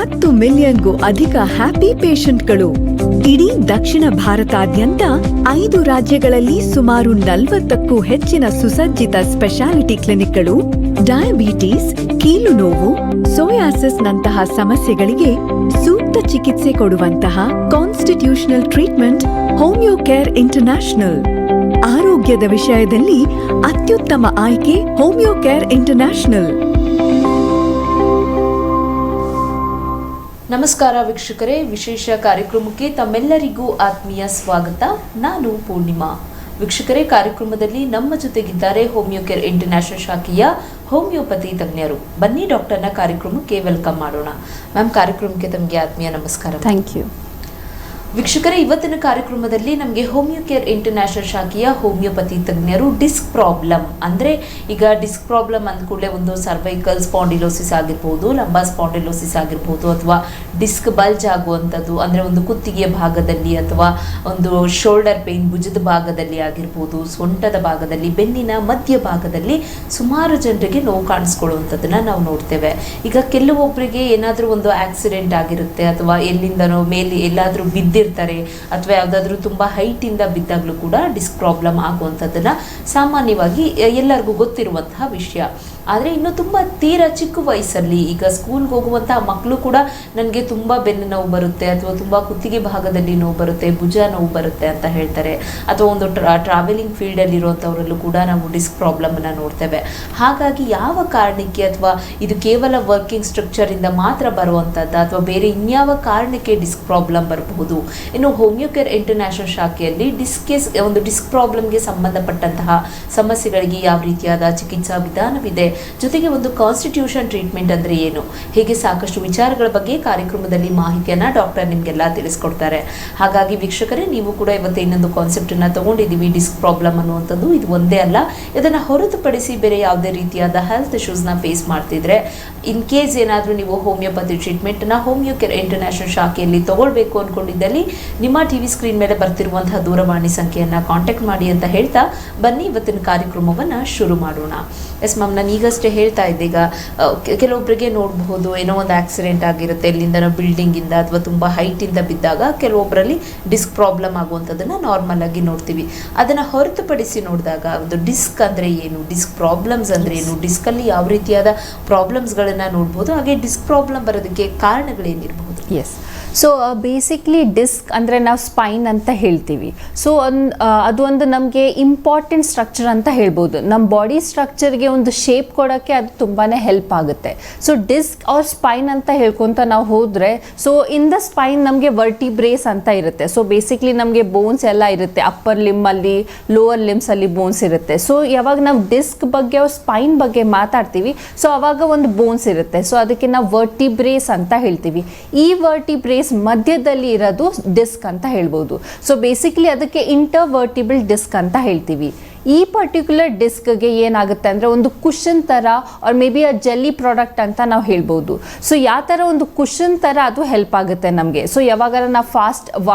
10 ಮಿಲಿಯನ್ಗೂ ಅಧಿಕ ಹ್ಯಾಪಿ ಪೇಷಂಟ್ಗಳು. ಇಡೀ ದಕ್ಷಿಣ ಭಾರತಾದ್ಯಂತ 5 ರಾಜ್ಯಗಳಲ್ಲಿ ಸುಮಾರು 40ಕ್ಕೂ ಹೆಚ್ಚಿನ ಸುಸಜ್ಜಿತ ಸ್ಪೆಷಾಲಿಟಿ ಕ್ಲಿನಿಕ್ಗಳು ಡಯಾಬಿಟಿಸ್, ಕೀಲು ನೋವು, ಸೋಯಾಸಿಸ್ ನಂತಹ ಸಮಸ್ಯೆಗಳಿಗೆ ಸೂಕ್ತ ಚಿಕಿತ್ಸೆ ಕೊಡುವಂತಹ constitutional treatment homeo Care international. ಆರೋಗ್ಯದ ವಿಷಯದಲ್ಲಿ ಅತ್ಯುತ್ತಮ ಆಯ್ಕೆ ಹೋಮಿಯೋ ಕೇರ್ ಇಂಟರ್ನ್ಯಾಷನಲ್. ನಮಸ್ಕಾರ ವೀಕ್ಷಕರೇ, ವಿಶೇಷ ಕಾರ್ಯಕ್ರಮಕ್ಕೆ ತಮ್ಮೆಲ್ಲರಿಗೂ ಆತ್ಮೀಯ ಸ್ವಾಗತ. ನಾನು ಪೂರ್ಣಿಮಾ. ವೀಕ್ಷಕರೇ, ಕಾರ್ಯಕ್ರಮದಲ್ಲಿ ನಮ್ಮ ಜೊತೆಗಿದ್ದಾರೆ ಹೋಮಿಯೋ ಕೇರ್ ಇಂಟರ್ನ್ಯಾಷನಲ್ ಶಾಖೆಯ ಹೋಮಿಯೋಪತಿ ತಜ್ಞರು. ಬನ್ನಿ ಡಾಕ್ಟರ್ನ ಕಾರ್ಯಕ್ರಮಕ್ಕೆ ವೆಲ್ಕಮ್ ಮಾಡೋಣ. ಮ್ಯಾಮ್, ಕಾರ್ಯಕ್ರಮಕ್ಕೆ ತಮಗೆ ಆತ್ಮೀಯ ನಮಸ್ಕಾರ. Thank you. ವೀಕ್ಷಕರೇ, ಇವತ್ತಿನ ಕಾರ್ಯಕ್ರಮದಲ್ಲಿ ನಮಗೆ ಹೋಮಿಯೋ ಕೇರ್ ಇಂಟರ್ನ್ಯಾಷನಲ್ ಶಾಖೆಯ ಹೋಮಿಯೋಪತಿ ತಜ್ಞರು ಡಿಸ್ಕ್ ಪ್ರಾಬ್ಲಮ್ ಅಂದರೆ, ಈಗ ಡಿಸ್ಕ್ ಪ್ರಾಬ್ಲಮ್ ಅಂದ ಕೂಡಲೇ ಒಂದು ಸರ್ವೈಕಲ್ ಸ್ಪಾಂಡಿಲೋಸಿಸ್ ಆಗಿರ್ಬೋದು, ಲಂಬಾ ಸ್ಪಾಂಡಿಲೋಸಿಸ್ ಆಗಿರ್ಬೋದು, ಅಥವಾ ಡಿಸ್ಕ್ ಬಲ್ಜ್ ಆಗುವಂಥದ್ದು ಅಂದರೆ ಒಂದು ಕುತ್ತಿಗೆಯ ಭಾಗದಲ್ಲಿ ಅಥವಾ ಒಂದು ಶೋಲ್ಡರ್ ಪೇನ್ ಭುಜದ ಭಾಗದಲ್ಲಿ ಆಗಿರ್ಬೋದು, ಸೊಂಟದ ಭಾಗದಲ್ಲಿ, ಬೆನ್ನಿನ ಮಧ್ಯ ಭಾಗದಲ್ಲಿ ಸುಮಾರು ಜನರಿಗೆ ನೋವು ಕಾಣಿಸ್ಕೊಳ್ಳುವಂಥದ್ದನ್ನು ನಾವು ನೋಡ್ತೇವೆ. ಈಗ ಕೆಲವೊಬ್ಬರಿಗೆ ಏನಾದರೂ ಒಂದು ಆಕ್ಸಿಡೆಂಟ್ ಆಗಿರುತ್ತೆ ಅಥವಾ ಎಲ್ಲಿಂದನೋ ಮೇಲೆ ಎಲ್ಲಾದರೂ ಬಿದ್ದಿರ್ತಾರೆ ಅಥವಾ ಯಾವುದಾದ್ರೂ ತುಂಬ ಹೈಟಿಂದ ಬಿದ್ದಾಗಲೂ ಕೂಡ ಡಿಸ್ಕ್ ಪ್ರಾಬ್ಲಮ್ ಆಗುವಂಥದ್ದನ್ನು ಸಾಮಾನ್ಯವಾಗಿ ಎಲ್ಲರಿಗೂ ಗೊತ್ತಿರುವಂತಹ ವಿಷಯ. ಆದರೆ ಇನ್ನು ತುಂಬ ತೀರಾ ಚಿಕ್ಕ ವಯಸ್ಸಲ್ಲಿ, ಈಗ ಸ್ಕೂಲ್ಗೆ ಹೋಗುವಂತಹ ಮಕ್ಕಳು ಕೂಡ ನನಗೆ ತುಂಬ ಬೆನ್ನು ನೋವು ಬರುತ್ತೆ ಅಥವಾ ತುಂಬ ಕುತ್ತಿಗೆ ಭಾಗದಲ್ಲಿ ನೋವು ಬರುತ್ತೆ, ಭುಜ ನೋವು ಬರುತ್ತೆ ಅಂತ ಹೇಳ್ತಾರೆ. ಅಥವಾ ಒಂದು ಟ್ರಾವೆಲಿಂಗ್ ಫೀಲ್ಡಲ್ಲಿ ಇರುವಂಥವರಲ್ಲೂ ಕೂಡ ನಾವು ಡಿಸ್ಕ್ ಪ್ರಾಬ್ಲಮನ್ನು ನೋಡ್ತೇವೆ. ಹಾಗಾಗಿ ಯಾವ ಕಾರಣಕ್ಕೆ, ಅಥವಾ ಇದು ಕೇವಲ ವರ್ಕಿಂಗ್ ಸ್ಟ್ರಕ್ಚರಿಂದ ಮಾತ್ರ ಬರುವಂಥದ್ದು ಅಥವಾ ಬೇರೆ ಇನ್ಯಾವ ಕಾರಣಕ್ಕೆ ಡಿಸ್ಕ್ ಪ್ರಾಬ್ಲಮ್ ಬರಬಹುದು? ಇನ್ನು ಹೋಮಿಯೋ ಕೇರ್ ಇಂಟರ್ನ್ಯಾಷನಲ್ ಶಾಖೆಯಲ್ಲಿ ಡಿಸ್ಕ್ ಪ್ರಾಬ್ಲಮ್ಗೆ ಸಂಬಂಧಪಟ್ಟಂತಹ ಸಮಸ್ಯೆಗಳಿಗೆ ಯಾವ ರೀತಿಯಾದ ಚಿಕಿತ್ಸಾ ವಿಧಾನವಿದೆ, ಜೊತೆಗೆ ಒಂದು ಕಾನ್ಸ್ಟಿಟ್ಯೂಷನ್ ಟ್ರೀಟ್ಮೆಂಟ್ ಅಂದರೆ ಏನು, ಹೀಗೆ ಸಾಕಷ್ಟು ವಿಚಾರಗಳ ಬಗ್ಗೆ ಕಾರ್ಯಕ್ರಮದಲ್ಲಿ ಮಾಹಿತಿಯನ್ನು ಡಾಕ್ಟರ್ ನಿಮಗೆಲ್ಲ ತಿಳಿಸ್ಕೊಡ್ತಾರೆ. ಹಾಗಾಗಿ ವೀಕ್ಷಕರೇ, ನೀವು ಕೂಡ ಇವತ್ತು ಇನ್ನೊಂದು ಕಾನ್ಸೆಪ್ಟನ್ನು ತಗೊಂಡಿದ್ದೀವಿ, ಡಿಸ್ಕ್ ಪ್ರಾಬ್ಲಮ್ ಅನ್ನುವಂಥದ್ದು. ಇದು ಒಂದೇ ಅಲ್ಲ, ಇದನ್ನು ಹೊರತುಪಡಿಸಿ ಬೇರೆ ಯಾವುದೇ ರೀತಿಯಾದ ಹೆಲ್ತ್ ಇಶ್ಯೂಸ್ನ ಫೇಸ್ ಮಾಡ್ತಿದ್ರೆ, ಇನ್ ಕೇಸ್ ಏನಾದರೂ ನೀವು ಹೋಮಿಯೋಪತಿ ಟ್ರೀಟ್ಮೆಂಟನ್ನು ಹೋಮಿಯೋ ಕೇರ್ ಇಂಟರ್ನ್ಯಾಷನಲ್ ಶಾಖೆಯಲ್ಲಿ ತಗೊಳ್ಬೇಕು ಅಂದ್ಕೊಂಡಿದ್ದಲ್ಲಿ ನಿಮ್ಮ ಟಿವಿ ಸ್ಕ್ರೀನ್ ಮೇಲೆ ಬರ್ತಿರುವಂತಹ ದೂರವಾಣಿ ಸಂಖ್ಯೆಯನ್ನು ಕಾಂಟ್ಯಾಕ್ಟ್ ಮಾಡಿ ಅಂತ ಹೇಳ್ತಾ ಬನ್ನಿ ಇವತ್ತಿನ ಕಾರ್ಯಕ್ರಮವನ್ನು ಶುರು ಮಾಡೋಣ. ಎಸ್ ಮ್ಯಾಮ್, ನಾನು ಈಗಷ್ಟೇ ಹೇಳ್ತಾ ಇದ್ದೆ, ಈಗ ಕೆಲವೊಬ್ಬರಿಗೆ ನೋಡಬಹುದು ಏನೋ ಒಂದು ಆಕ್ಸಿಡೆಂಟ್ ಆಗಿರುತ್ತೆ, ಎಲ್ಲಿಂದ ಬಿಲ್ಡಿಂಗಿಂದ ಅಥವಾ ತುಂಬ ಹೈಟಿಂದ ಬಿದ್ದಾಗ ಕೆಲವೊಬ್ಬರಲ್ಲಿ ಡಿಸ್ಕ್ ಪ್ರಾಬ್ಲಮ್ ಆಗುವಂಥದ್ದನ್ನು ನಾರ್ಮಲ್ ಆಗಿ ನೋಡ್ತೀವಿ. ಅದನ್ನು ಹೊರತುಪಡಿಸಿ ನೋಡಿದಾಗ ಒಂದು ಡಿಸ್ಕ್ ಅಂದರೆ ಏನು, ಡಿಸ್ಕ್ ಪ್ರಾಬ್ಲಮ್ಸ್ ಅಂದರೆ ಏನು, ಡಿಸ್ಕಲ್ಲಿ ಯಾವ ರೀತಿಯಾದ ಪ್ರಾಬ್ಲಮ್ಸ್ಗಳನ್ನು ನೋಡ್ಬೋದು, ಹಾಗೆ ಡಿಸ್ಕ್ ಪ್ರಾಬ್ಲಮ್ ಬರೋದಕ್ಕೆ ಕಾರಣಗಳೇನಿರ್ಬೋದು? ಎಸ್, ಸೊ ಬೇಸಿಕ್ಲಿ ಡಿಸ್ಕ್ ಅಂದರೆ ನಾವು ಸ್ಪೈನ್ ಅಂತ ಹೇಳ್ತೀವಿ. ಸೊ ಅದು ಒಂದು ನಮಗೆ ಇಂಪಾರ್ಟೆಂಟ್ ಸ್ಟ್ರಕ್ಚರ್ ಅಂತ ಹೇಳ್ಬೋದು. ನಮ್ಮ ಬಾಡಿ ಸ್ಟ್ರಕ್ಚರ್ಗೆ ಒಂದು ಶೇಪ್ ಕೊಡೋಕ್ಕೆ ಅದು ತುಂಬಾ ಹೆಲ್ಪ್ ಆಗುತ್ತೆ. ಸೊ ಡಿಸ್ಕ್ ಆರ್ ಸ್ಪೈನ್ ಅಂತ ಹೇಳ್ಕೊತ ನಾವು ಹೋದರೆ, ಸೊ ಇನ್ ದ ಸ್ಪೈನ್ ನಮಗೆ ವರ್ಟಿಬ್ರೇಸ್ ಅಂತ ಇರುತ್ತೆ. ಸೊ ಬೇಸಿಕ್ಲಿ ನಮಗೆ ಬೋನ್ಸ್ ಎಲ್ಲ ಇರುತ್ತೆ, ಅಪ್ಪರ್ ಲಿಮ್ಮಲ್ಲಿ, ಲೋವರ್ ಲಿಮ್ಸಲ್ಲಿ ಬೋನ್ಸ್ ಇರುತ್ತೆ. ಸೊ ಯಾವಾಗ ನಾವು ಡಿಸ್ಕ್ ಬಗ್ಗೆ ಅವ್ರ ಸ್ಪೈನ್ ಬಗ್ಗೆ ಮಾತಾಡ್ತೀವಿ, ಸೊ ಅವಾಗ ಒಂದು ಬೋನ್ಸ್ ಇರುತ್ತೆ. ಸೊ ಅದಕ್ಕೆ ನಾವು ವರ್ಟಿಬ್ರೇಸ್ ಅಂತ ಹೇಳ್ತೀವಿ. ಈ ವರ್ಟಿಬ್ರೇಸ್ ಮಧ್ಯದಲ್ಲಿ ಇರೋದು ಡಿಸ್ಕ್ ಅಂತ ಹೇಳ್ಬೋದು. ಸೊ ಬೇಸಿಕ್ಲಿ ಅದಕ್ಕೆ ಇಂಟರ್ವರ್ಟಿಬಲ್ ಡಿಸ್ಕ್ ಅಂತ ಹೇಳ್ತೀವಿ. ಈ ಪರ್ಟಿಕ್ಯುಲರ್ ಡಿಸ್ಕ್ಗೆ ಏನಾಗುತ್ತೆ ಅಂದರೆ ಒಂದು ಕುಷನ್ ಥರ or may be a jelly product ಅಂತ ನಾವು ಹೇಳ್ಬೋದು. ಸೊ ಯಾವ ಥರ ಒಂದು ಕುಷನ್ ಥರ ಅದು ಹೆಲ್ಪ್ ಆಗುತ್ತೆ ನಮಗೆ. ಸೊ ಯಾವಾಗ ನಾವು ಫಾಸ್ಟ್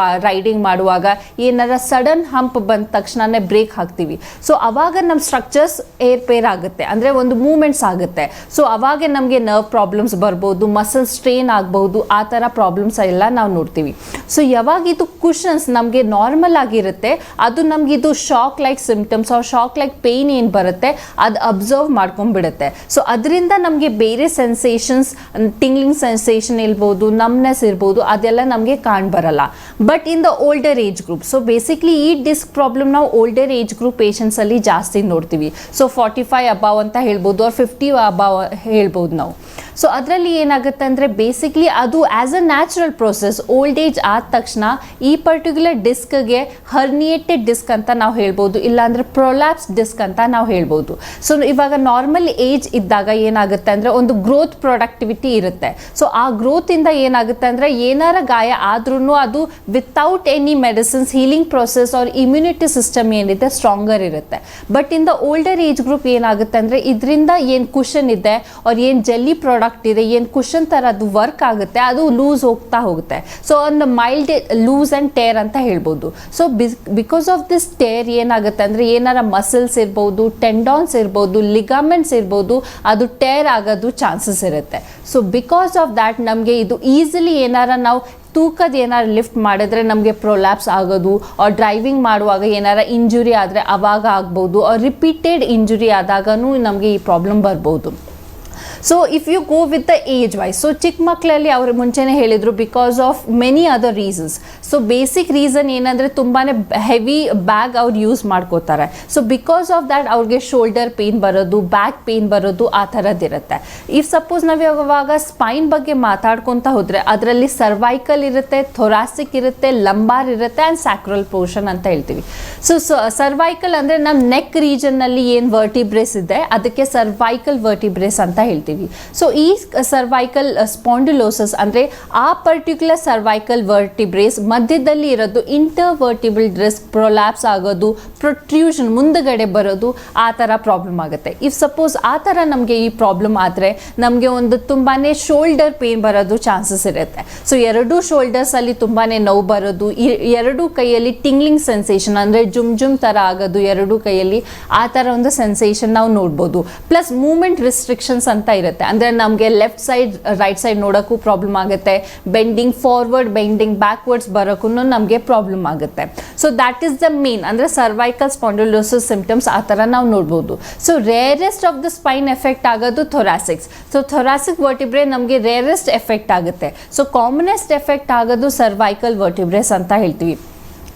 ರೈಡಿಂಗ್ ಮಾಡುವಾಗ ಏನಾರ ಸಡನ್ ಹಂಪ್ ಬಂದ ತಕ್ಷಣನೇ ಬ್ರೇಕ್ ಹಾಕ್ತೀವಿ. ಸೊ ಅವಾಗ ನಮ್ಮ ಸ್ಟ್ರಕ್ಚರ್ಸ್ ಏರ್ಪೇರ್ ಆಗುತ್ತೆ, ಅಂದರೆ ಒಂದು ಮೂಮೆಂಟ್ಸ್ ಆಗುತ್ತೆ. ಸೊ ಅವಾಗ ನಮಗೆ ನರ್ವ್ ಪ್ರಾಬ್ಲಮ್ಸ್ ಬರ್ಬೋದು, ಮಸಲ್ ಸ್ಟ್ರೇನ್ ಆಗ್ಬೋದು, ಆ ಥರ ಪ್ರಾಬ್ಲಮ್ಸ್ ಎಲ್ಲ ನಾವು ನೋಡ್ತೀವಿ. ಸೊ ಯಾವಾಗ ಇದು ಕುಷನ್ಸ್ ನಮಗೆ ನಾರ್ಮಲ್ ಆಗಿರುತ್ತೆ, ಅದು ನಮ್ಗೆ ಇದು shock like symptoms shock like pain ಏನು ಬರುತ್ತೆ ಅದು ಅಬ್ಸರ್ವ್ ಮಾಡ್ಕೊಂಡ್ಬಿಡುತ್ತೆ. ಸೊ ಅದರಿಂದ ನಮಗೆ ಬೇರೆ ಸೆನ್ಸೇಷನ್ಸ್, ಟಿಂಗ್ಲಿಂಗ್ ಸೆನ್ಸೇಷನ್ ಇರ್ಬೋದು, ನಮ್ನೆಸ್ ಇರ್ಬೋದು, ಅದೆಲ್ಲ ನಮಗೆ ಕಾಣ್ಬರಲ್ಲ. But in the older age group, so basically ಈ ಡಿಸ್ಕ್ ಪ್ರಾಬ್ಲಮ್ ನಾವು ಓಲ್ಡರ್ ಏಜ್ ಗ್ರೂಪ್ ಪೇಷಂಟ್ಸಲ್ಲಿ ಜಾಸ್ತಿ ನೋಡ್ತೀವಿ. ಸೊ 45 ಅಬಾವ್ ಅಂತ ಹೇಳ್ಬೋದು, ಆರ್ 50 ಅಬಾವ್ ಹೇಳ್ಬೋದು ನಾವು. ಸೊ ಅದರಲ್ಲಿ ಏನಾಗುತ್ತೆ ಅಂದರೆ ಬೇಸಿಕ್ಲಿ ಅದು as a natural process old age ಆದ ತಕ್ಷಣ ಈ ಪರ್ಟಿಕ್ಯುಲರ್ ಡಿಸ್ಕ್ಗೆ ಹರ್ನಿಯೇಟೆಡ್ ಡಿಸ್ಕ್ ಅಂತ ನಾವು ಹೇಳ್ಬೋದು, ಇಲ್ಲಾಂದರೆ ಪ್ರೊಲ್ಯಾಪ್ಸ್ ಡಿಸ್ಕ್ ಅಂತ ನಾವು ಹೇಳ್ಬೋದು. ಸೊ ಇವಾಗ ನಾರ್ಮಲ್ ಏಜ್ ಇದ್ದಾಗ ಏನಾಗುತ್ತೆ ಅಂದರೆ ಒಂದು ಗ್ರೋತ್ ಪ್ರೊಡಕ್ಟಿವಿಟಿ ಇರುತ್ತೆ. ಸೊ ಆ ಗ್ರೋತಿಂದ ಏನಾಗುತ್ತೆ ಅಂದರೆ ಏನಾರ ಗಾಯ ಆದ್ರೂ ಅದು without any medicines healing process ಅವ್ರ ಇಮ್ಯುನಿಟಿ ಸಿಸ್ಟಮ್ ಏನಿದೆ ಸ್ಟ್ರಾಂಗರ್ ಇರುತ್ತೆ. But in the older age group ಏನಾಗುತ್ತೆ ಅಂದರೆ ಇದರಿಂದ ಏನು ಕುಷನ್ ಇದೆ ಅವ್ರು ಏನು ಜೆಲ್ಲಿ ಪ್ರಾಡಕ್ಟ್ ಇದೆ, ಏನು ಕುಷನ್ ಥರ ಅದು ವರ್ಕ್ ಆಗುತ್ತೆ, ಅದು ಲೂಸ್ ಹೋಗ್ತಾ ಹೋಗುತ್ತೆ. ಸೊ ಒಂದು ಮೈಲ್ಡ್ ಲೂಸ್ ಆ್ಯಂಡ್ ಟೇರ್ ಅಂತ ಹೇಳ್ಬೋದು. So because of this tear ಏನಾಗುತ್ತೆ ಅಂದರೆ ಏನಾರ ಮಸಲ್ಸ್ ಇರ್ಬೋದು, ಟೆಂಡಾನ್ಸ್ ಇರ್ಬೋದು, ಲಿಗಾಮೆಂಟ್ಸ್ ಇರ್ಬೋದು, ಅದು ಟೇರ್ ಆಗೋದು ಚಾನ್ಸಸ್ ಇರುತ್ತೆ. ಸೊ ಬಿಕಾಸ್ ಆಫ್ ದ್ಯಾಟ್ ನಮಗೆ ಇದು ಈಸಿಲಿ ಏನಾರ ನಾವು ತೂಕದ ಏನಾರು ಲಿಫ್ಟ್ ಮಾಡಿದ್ರೆ ನಮಗೆ ಪ್ರೊಲ್ಯಾಪ್ಸ್ ಆಗೋದು, ಡ್ರೈವಿಂಗ್ ಮಾಡುವಾಗ ಏನಾರ ಇಂಜುರಿ ಆದರೆ ಅವಾಗ ಆಗ್ಬೋದು, ರಿಪೀಟೆಡ್ ಇಂಜುರಿ ಆದಾಗೂ ನಮಗೆ ಈ ಪ್ರಾಬ್ಲಮ್ ಬರ್ಬೋದು. So if you go with the age wise, so ಚಿಕ್ಕ ಮಕ್ಕಳಲ್ಲಿ ಅವ್ರು ಮುಂಚೆನೇ ಹೇಳಿದರು because of many other reasons. So basic reason ಏನಂದರೆ ತುಂಬಾ ಹೆವಿ ಬ್ಯಾಗ್ ಅವ್ರು ಯೂಸ್ ಮಾಡ್ಕೋತಾರೆ. ಸೊ ಬಿಕಾಸ್ ಆಫ್ ದ್ಯಾಟ್ ಅವ್ರಿಗೆ ಶೋಲ್ಡರ್ ಪೇನ್ ಬರೋದು, ಬ್ಯಾಕ್ ಪೇನ್ ಬರೋದು, ಆ ಥರದ್ದಿರುತ್ತೆ. ಇಫ್ ಸಪೋಸ್ ನಾವು ಇವಾಗ ಸ್ಪೈನ್ ಬಗ್ಗೆ ಮಾತಾಡ್ಕೊತ ಹೋದರೆ ಅದರಲ್ಲಿ ಸರ್ವೈಕಲ್ ಇರುತ್ತೆ, ಥೊರಾಸಿಕ್ ಇರುತ್ತೆ, ಲಂಬಾರ್ ಇರುತ್ತೆ ಆ್ಯಂಡ್ ಸ್ಯಾಕ್ರಲ್ ಪೋರ್ಷನ್ ಅಂತ ಹೇಳ್ತೀವಿ. ಸೊ ಸರ್ವೈಕಲ್ ಅಂದರೆ ನಮ್ಮ ನೆಕ್ ರೀಜನ್ನಲ್ಲಿ ಏನು ವರ್ಟಿಬ್ರೇಸ್ ಇದೆ ಅದಕ್ಕೆ ಸರ್ವೈಕಲ್ ವರ್ಟಿಬ್ರೇಸ್ ಅಂತ ಹೇಳ್ತೀವಿ. ಸೊ ಈ ಸರ್ವೈಕಲ್ ಸ್ಪಾಂಡಿಲೋಸಿಸ್ ಅಂದರೆ ಆ ಪರ್ಟಿಕ್ಯುಲರ್ ಸರ್ವೈಕಲ್ ವರ್ಟಿಬ್ರೇಸ್ ಮಧ್ಯದಲ್ಲಿ ಇರೋದು ಇಂಟರ್ವರ್ಟಿಬಲ್ ಡಿಸ್ಕ್ ಪ್ರೊಲ್ಯಾಪ್ಸ್ ಆಗೋದು, ಪ್ರೊಟ್ರೂಷನ್ ಮುಂದಗಡೆ ಬರೋದು, ಆ ಥರ ಪ್ರಾಬ್ಲಮ್ ಆಗುತ್ತೆ. ಇಫ್ ಸಪೋಸ್ ಆ ಥರ ನಮಗೆ ಈ ಪ್ರಾಬ್ಲಮ್ ಆದರೆ ನಮಗೆ ಒಂದು ತುಂಬಾ ಶೋಲ್ಡರ್ ಪೇನ್ ಬರೋದು ಚಾನ್ಸಸ್ ಇರುತ್ತೆ. ಸೊ ಎರಡೂ ಶೋಲ್ಡರ್ಸಲ್ಲಿ ತುಂಬಾ ನೋವು ಬರೋದು, ಎರಡೂ ಕೈಯಲ್ಲಿ ಟಿಂಗ್ಲಿಂಗ್ ಸೆನ್ಸೇಷನ್ ಅಂದರೆ ಜುಮ್ ಥರ ಆಗೋದು ಎರಡೂ ಕೈಯಲ್ಲಿ, ಆ ಥರ ಒಂದು ಸೆನ್ಸೇಷನ್ ನಾವು ನೋಡ್ಬೋದು. ಪ್ಲಸ್ ಮೂಮೆಂಟ್ ರಿಸ್ಟ್ರಿಕ್ಷನ್ಸ್ ಅಂತ ಇರುತ್ತೆ, ಅಂದರೆ ನಮಗೆ ಲೆಫ್ಟ್ ಸೈಡ್ ರೈಟ್ ಸೈಡ್ ನೋಡೋಕ್ಕೂ ಪ್ರಾಬ್ಲಮ್ ಆಗುತ್ತೆ, ಬೆಂಡಿಂಗ್ ಫಾರ್ವರ್ಡ್ ಬೆಂಡಿಂಗ್ ಬ್ಯಾಕ್ವರ್ಡ್ಸ್ ಬರೋಕ್ಕೂ ನಮಗೆ ಪ್ರಾಬ್ಲಮ್ ಆಗುತ್ತೆ. So that is the main ಅಂದರೆ ಸರ್ವೈಕಲ್ ಸ್ಪಾಂಡಿಲೋಸಿಸ್ ಸಿಂಪ್ಟಮ್ಸ್ ಆ ಥರ ನಾವು ನೋಡ್ಬೋದು. So rarest of the spine effect ಆಗೋದು ಥೊರಾಸಿಕ್ಸ್. ಸೊ ಥೊರಾಸಿಕ್ ವರ್ಟಿಬ್ರೆ ನಮಗೆ ರೇರೆಸ್ಟ್ ಎಫೆಕ್ಟ್ ಆಗುತ್ತೆ. ಸೊ ಕಾಮನೆಸ್ಟ್ ಎಫೆಕ್ಟ್ ಆಗೋದು ಸರ್ವೈಕಲ್ ವರ್ಟಿಬ್ರೇಸ್ ಅಂತ ಹೇಳ್ತೀವಿ.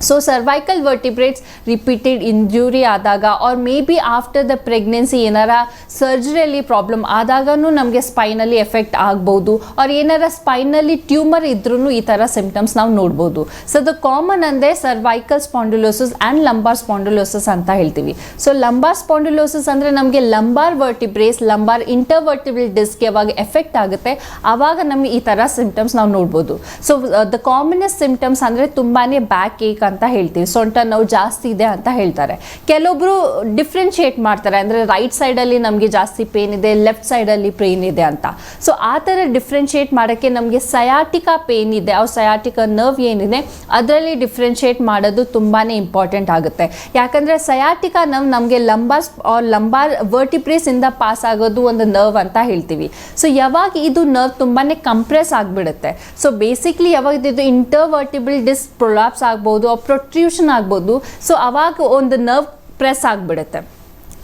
So cervical vertebrates repeated injury ಆದಾಗ or May be after the pregnancy ಏನಾರ ಸರ್ಜರಿಯಲ್ಲಿ ಪ್ರಾಬ್ಲಮ್ ಆದಾಗೂ ನಮಗೆ ಸ್ಪೈನಲ್ಲಿ ಎಫೆಕ್ಟ್ ಆಗ್ಬೋದು, ಆರ್ ಏನಾರ ಸ್ಪೈನಲ್ಲಿ ಟ್ಯೂಮರ್ ಇದ್ರೂ ಈ ಥರ ಸಿಂಪ್ಟಮ್ಸ್ ನಾವು ನೋಡ್ಬೋದು. ಸೊ ದ ಕಾಮನ್ ಅಂದರೆ cervical spondylosis and lumbar spondylosis ಅಂತ ಹೇಳ್ತೀವಿ. ಸೊ ಲಂಬಾರ್ ಸ್ಪಾಂಡಿಲೋಸಿಸ್ ಅಂದರೆ ನಮಗೆ ಲಂಬಾರ್ ವರ್ಟಿಬ್ರೇಸ್, ಲಂಬಾರ್ ಇಂಟರ್ವರ್ಟಿಬಲ್ ಡಿಸ್ಕ್ ಯಾವಾಗ ಎಫೆಕ್ಟ್ ಆಗುತ್ತೆ ಆವಾಗ ನಮಗೆ ಈ ಥರ ಸಿಂಪ್ಟಮ್ಸ್ ನಾವು ನೋಡ್ಬೋದು. ಸೊ ದ ಕಾಮನೆಸ್ಟ್ ಸಿಂಪ್ಟಮ್ಸ್ ಅಂದರೆ ತುಂಬಾ ಬ್ಯಾಕ್ ಏಕ್ ಅಂತ ಹೇಳ್ತೀವಿ, ಸೊಂಟ ನೋವು ಜಾಸ್ತಿ ಇದೆ ಅಂತ ಹೇಳ್ತಾರೆ. ಕೆಲವೊಬ್ರು ಡಿಫ್ರೆನ್ಶಿಯೇಟ್ ಮಾಡ್ತಾರೆ, ಅಂದರೆ ರೈಟ್ ಸೈಡಲ್ಲಿ ನಮಗೆ ಜಾಸ್ತಿ ಪೇನ್ ಇದೆ, ಲೆಫ್ಟ್ ಸೈಡಲ್ಲಿ ಪೇನ್ ಇದೆ ಅಂತ. ಸೊ ಆ ಥರ ಡಿಫ್ರೆನ್ಶಿಯೇಟ್ ಮಾಡೋಕ್ಕೆ ನಮಗೆ ಸಯಾಟಿಕಾ ಪೇನ್ ಇದೆ, ಅವ್ರ ಸಯಾಟಿಕಾ ನರ್ವ್ ಏನಿದೆ ಅದರಲ್ಲಿ ಡಿಫ್ರೆನ್ಶಿಯೇಟ್ ಮಾಡೋದು ತುಂಬಾ ಇಂಪಾರ್ಟೆಂಟ್ ಆಗುತ್ತೆ. ಯಾಕಂದರೆ ಸಯಾಟಿಕಾ ನರ್ವ್ ನಮಗೆ ಲಂಬಾರ್ ವರ್ಟಿಬ್ರೇಸಿಂದ ಪಾಸ್ ಆಗೋದು ಒಂದು ನರ್ವ್ ಅಂತ ಹೇಳ್ತೀವಿ. ಸೊ ಯಾವಾಗ ಇದು ನರ್ವ್ ತುಂಬಾ ಕಂಪ್ರೆಸ್ ಆಗಿಬಿಡುತ್ತೆ, ಸೊ ಬೇಸಿಕ್ಲಿ ಯಾವಾಗ ಇದು ಇಂಟರ್ವರ್ಟಿಬಲ್ ಡಿಸ್ಕ್ ಪ್ರೊಲ್ಯಾಪ್ಸ್ ಆಗ್ಬೋದು, ಪ್ರೊಟ್ರೂಷನ್ ಆಗ್ಬೋದು, ಸೊ ಅವಾಗ ಒಂದು ನರ್ವ್ ಪ್ರೆಸ್ ಆಗಿಬಿಡುತ್ತೆ.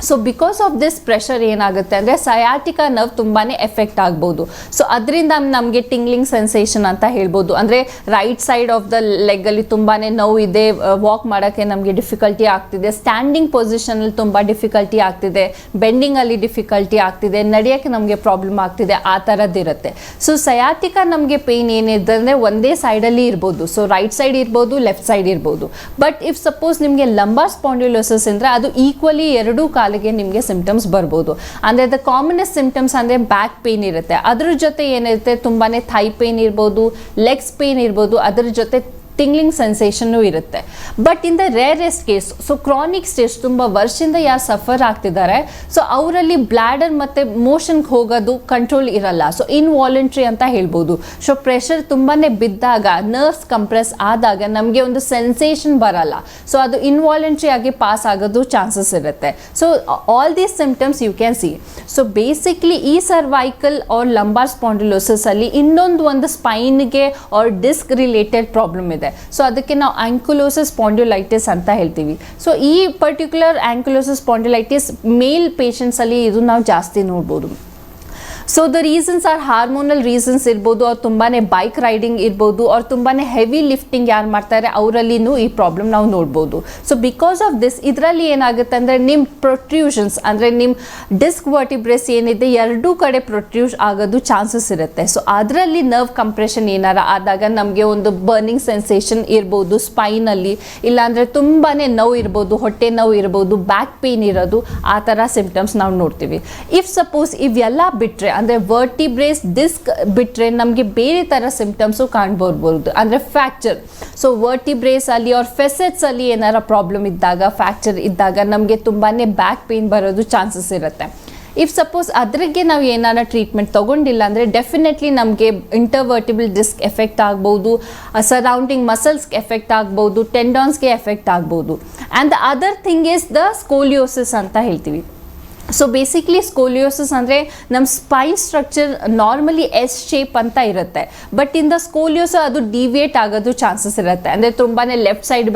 So because of this pressure ಏನಾಗುತ್ತೆ ಅಂದರೆ ಸಯಾಟಿಕಾ ನರ್ವ್ ತುಂಬಾ ಎಫೆಕ್ಟ್ ಆಗ್ಬೋದು. ಸೊ ಅದರಿಂದ ನಮಗೆ ಟಿಂಗ್ಲಿಂಗ್ ಸೆನ್ಸೇಷನ್ ಅಂತ ಹೇಳ್ಬೋದು, ಅಂದರೆ ರೈಟ್ ಸೈಡ್ ಆಫ್ ದ ಲೆಗ್ಗಲ್ಲಿ ತುಂಬಾ ನೋವು ಇದೆ, ವಾಕ್ ಮಾಡೋಕ್ಕೆ ನಮಗೆ ಡಿಫಿಕಲ್ಟಿ ಆಗ್ತಿದೆ, ಸ್ಟ್ಯಾಂಡಿಂಗ್ ಪೊಸಿಷನಲ್ಲಿ ತುಂಬ ಡಿಫಿಕಲ್ಟಿ ಆಗ್ತಿದೆ, ಬೆಂಡಿಂಗಲ್ಲಿ ಡಿಫಿಕಲ್ಟಿ ಆಗ್ತಿದೆ, ನಡೆಯೋಕ್ಕೆ ನಮಗೆ ಪ್ರಾಬ್ಲಮ್ ಆಗ್ತಿದೆ, ಆ ಥರದ್ದಿರುತ್ತೆ. ಸೊ ಸಯಾಟಿಕಾ ನಮಗೆ ಪೇಯ್ನ್ ಏನಿದೆ ಅಂದರೆ ಒಂದೇ ಸೈಡಲ್ಲಿ ಇರ್ಬೋದು, ಸೊ ರೈಟ್ ಸೈಡ್ ಇರ್ಬೋದು, ಲೆಫ್ಟ್ ಸೈಡ್ ಇರ್ಬೋದು. ಬಟ್ ಇಫ್ ಸಪೋಸ್ ನಿಮಗೆ ಲಂಬಾರ್ ಸ್ಪಾಂಡಿಲೋಸಿಸ್ ಅಂದರೆ ಅದು ಈಕ್ವಲಿ ಎರಡೂ ಕಾಲಿಗೆ ನಿಮಗೆ ಸಿಂಪ್ಟಮ್ಸ್ ಬರ್ಬೋದು. ಅಂದರೆ ದ ಕಾಮನೆಸ್ಟ್ ಸಿಂಪ್ಟಮ್ಸ್ ಅಂದರೆ ಬ್ಯಾಕ್ ಪೇನ್ ಇರುತ್ತೆ, ಅದ್ರ ಜೊತೆ ಏನಿರುತ್ತೆ ತುಂಬಾ ಥೈ ಪೇನ್ ಇರ್ಬೋದು, ಲೆಗ್ಸ್ ಪೇನ್ ಇರ್ಬೋದು, ಅದ್ರ ಜೊತೆ ಟಿಂಗ್ಲಿಂಗ್ ಸೆನ್ಸೇಷನ್ನು ಇರುತ್ತೆ. But in the rarest case, so chronic stage ತುಂಬ ವರ್ಷದಿಂದ ಯಾರು ಸಫರ್ ಆಗ್ತಿದ್ದಾರೆ, ಸೊ ಅವರಲ್ಲಿ ಬ್ಲ್ಯಾಡರ್ ಮತ್ತು ಮೋಷನ್ಗೆ ಹೋಗೋದು ಕಂಟ್ರೋಲ್ ಇರಲ್ಲ, ಸೊ ಇನ್ವಾಲಂಟ್ರಿ ಅಂತ ಹೇಳ್ಬೋದು. ಸೊ ಪ್ರೆಷರ್ ತುಂಬಾ ಬಿದ್ದಾಗ, ನರ್ವ್ಸ್ ಕಂಪ್ರೆಸ್ ಆದಾಗ ನಮಗೆ ಒಂದು ಸೆನ್ಸೇಷನ್ ಬರಲ್ಲ, ಸೊ ಅದು ಇನ್ವಾಲಂಟ್ರಿ ಆಗಿ ಪಾಸ್ ಆಗೋದು ಚಾನ್ಸಸ್ ಇರುತ್ತೆ. So all these symptoms you can see. So basically ಈ ಸರ್ವೈಕಲ್ ಆರ್ ಲಂಬಾರ್ ಸ್ಪಾಂಡಿಲೋಸಿಸ್ ಅಲ್ಲಿ ಒಂದು ಸ್ಪೈನ್ಗೆ ಆರ್ ಡಿಸ್ಕ್ ರಿಲೇಟೆಡ್ ಪ್ರಾಬ್ಲಮ್ ಇದೆ. ಸೊ ಅದಕ್ಕೆ ನಾವು ಆಂಕ್ಯುಲೋಸಿಸ್ ಸ್ಪಾಂಡಿಲೈಟಿಸ್ ಅಂತ ಹೇಳ್ತೀವಿ. ಸೊ ಈ particular ankylosis spondylitis male patients ಅಲ್ಲಿ ಇದು ನಾವು ಜಾಸ್ತಿ ನೋಡ್ಬೋದು. So the reasons are hormonal reasons ಇರ್ಬೋದು, ಅವ್ರು ತುಂಬಾ ಬೈಕ್ ರೈಡಿಂಗ್ ಇರ್ಬೋದು, ಅವ್ರು ತುಂಬಾ ಹೆವಿ ಲಿಫ್ಟಿಂಗ್ ಯಾರು ಮಾಡ್ತಾರೆ ಅವರಲ್ಲಿನೂ ಈ ಪ್ರಾಬ್ಲಮ್ ನಾವು ನೋಡ್ಬೋದು. ಸೊ ಬಿಕಾಸ್ ಆಫ್ ದಿಸ್ ಇದರಲ್ಲಿ ಏನಾಗುತ್ತೆ ಅಂದರೆ ನಿಮ್ಮ ಪ್ರೊಟ್ರೂಷನ್ಸ್ ಅಂದರೆ ನಿಮ್ಮ ಡಿಸ್ಕ್ ವರ್ಟಿಬ್ರೇಸ್ ಏನಿದೆ ಎರಡೂ ಕಡೆ ಪ್ರೊಟ್ರೂಸ್ ಆಗೋದು ಚಾನ್ಸಸ್ ಇರುತ್ತೆ. ಸೊ ಅದರಲ್ಲಿ ನರ್ವ್ ಕಂಪ್ರೆಷನ್ ಏನಾರ ಆದಾಗ ನಮಗೆ ಒಂದು ಬರ್ನಿಂಗ್ ಸೆನ್ಸೇಷನ್ ಇರ್ಬೋದು ಸ್ಪೈನಲ್ಲಿ, ಇಲ್ಲಾಂದರೆ ತುಂಬಾ ನೋವು ಇರ್ಬೋದು, ಹೊಟ್ಟೆ ನೋವು ಇರ್ಬೋದು, ಬ್ಯಾಕ್ ಪೇನ್ ಇರೋದು, ಆ ಥರ ಸಿಂಪ್ಟಮ್ಸ್ ನಾವು ನೋಡ್ತೀವಿ. ಇಫ್ ಸಪೋಸ್ ಇವೆಲ್ಲ ಬಿಟ್ಟರೆ ಅಂದರೆ ವರ್ಟಿಬ್ರೇಸ್ ಡಿಸ್ಕ್ ಬಿಟ್ಟರೆ ನಮಗೆ ಬೇರೆ ಥರ ಸಿಂಪ್ಟಮ್ಸು ಕಾಣ್ಬರ್ಬೋದು, ಅಂದರೆ ಫ್ರ್ಯಾಕ್ಚರ್. ಸೊ ವರ್ಟಿಬ್ರೇಸ್ ಅಲ್ಲಿ ಅವ್ರ ಫೆಸೆಟ್ಸ್ ಅಲ್ಲಿ ಏನಾರ ಪ್ರಾಬ್ಲಮ್ ಇದ್ದಾಗ, ಫ್ರ್ಯಾಕ್ಚರ್ ಇದ್ದಾಗ ನಮಗೆ ತುಂಬಾ ಬ್ಯಾಕ್ ಪೇನ್ ಬರೋದು ಚಾನ್ಸಸ್ ಇರುತ್ತೆ. ಇಫ್ ಸಪೋಸ್ ಅದ್ರಿಗೆ ನಾವು ಏನಾರ ಟ್ರೀಟ್ಮೆಂಟ್ ತೊಗೊಂಡಿಲ್ಲ ಅಂದರೆ ಡೆಫಿನೆಟ್ಲಿ ನಮಗೆ ಇಂಟರ್ವರ್ಟಿಬಲ್ ಡಿಸ್ಕ್ ಎಫೆಕ್ಟ್ ಆಗ್ಬೋದು, ಸರೌಂಡಿಂಗ್ ಮಸಲ್ಸ್ಗೆ ಎಫೆಕ್ಟ್ ಆಗ್ಬೋದು, ಟೆಂಡಾನ್ಸ್ಗೆ ಎಫೆಕ್ಟ್ ಆಗ್ಬೋದು. And the other thing is the scoliosis ಅಂತ ಹೇಳ್ತೀವಿ. ಸೊ ಬೇಸಿಕ್ಲಿ ಸ್ಕೋಲಿಯೋಸಿಸ್ ಅಂದರೆ ನಮ್ಮ spine structure normally S shape ಅಂತ ಇರುತ್ತೆ, ಬಟ್ ಇನ್ ದ ಸ್ಕೋಲಿಯೋಸ್ ಅದು ಡಿವಿಯೇಟ್ ಆಗೋದು ಚಾನ್ಸಸ್ ಇರುತ್ತೆ. ಅಂದರೆ ತುಂಬಾ ಲೆಫ್ಟ್ ಸೈಡ್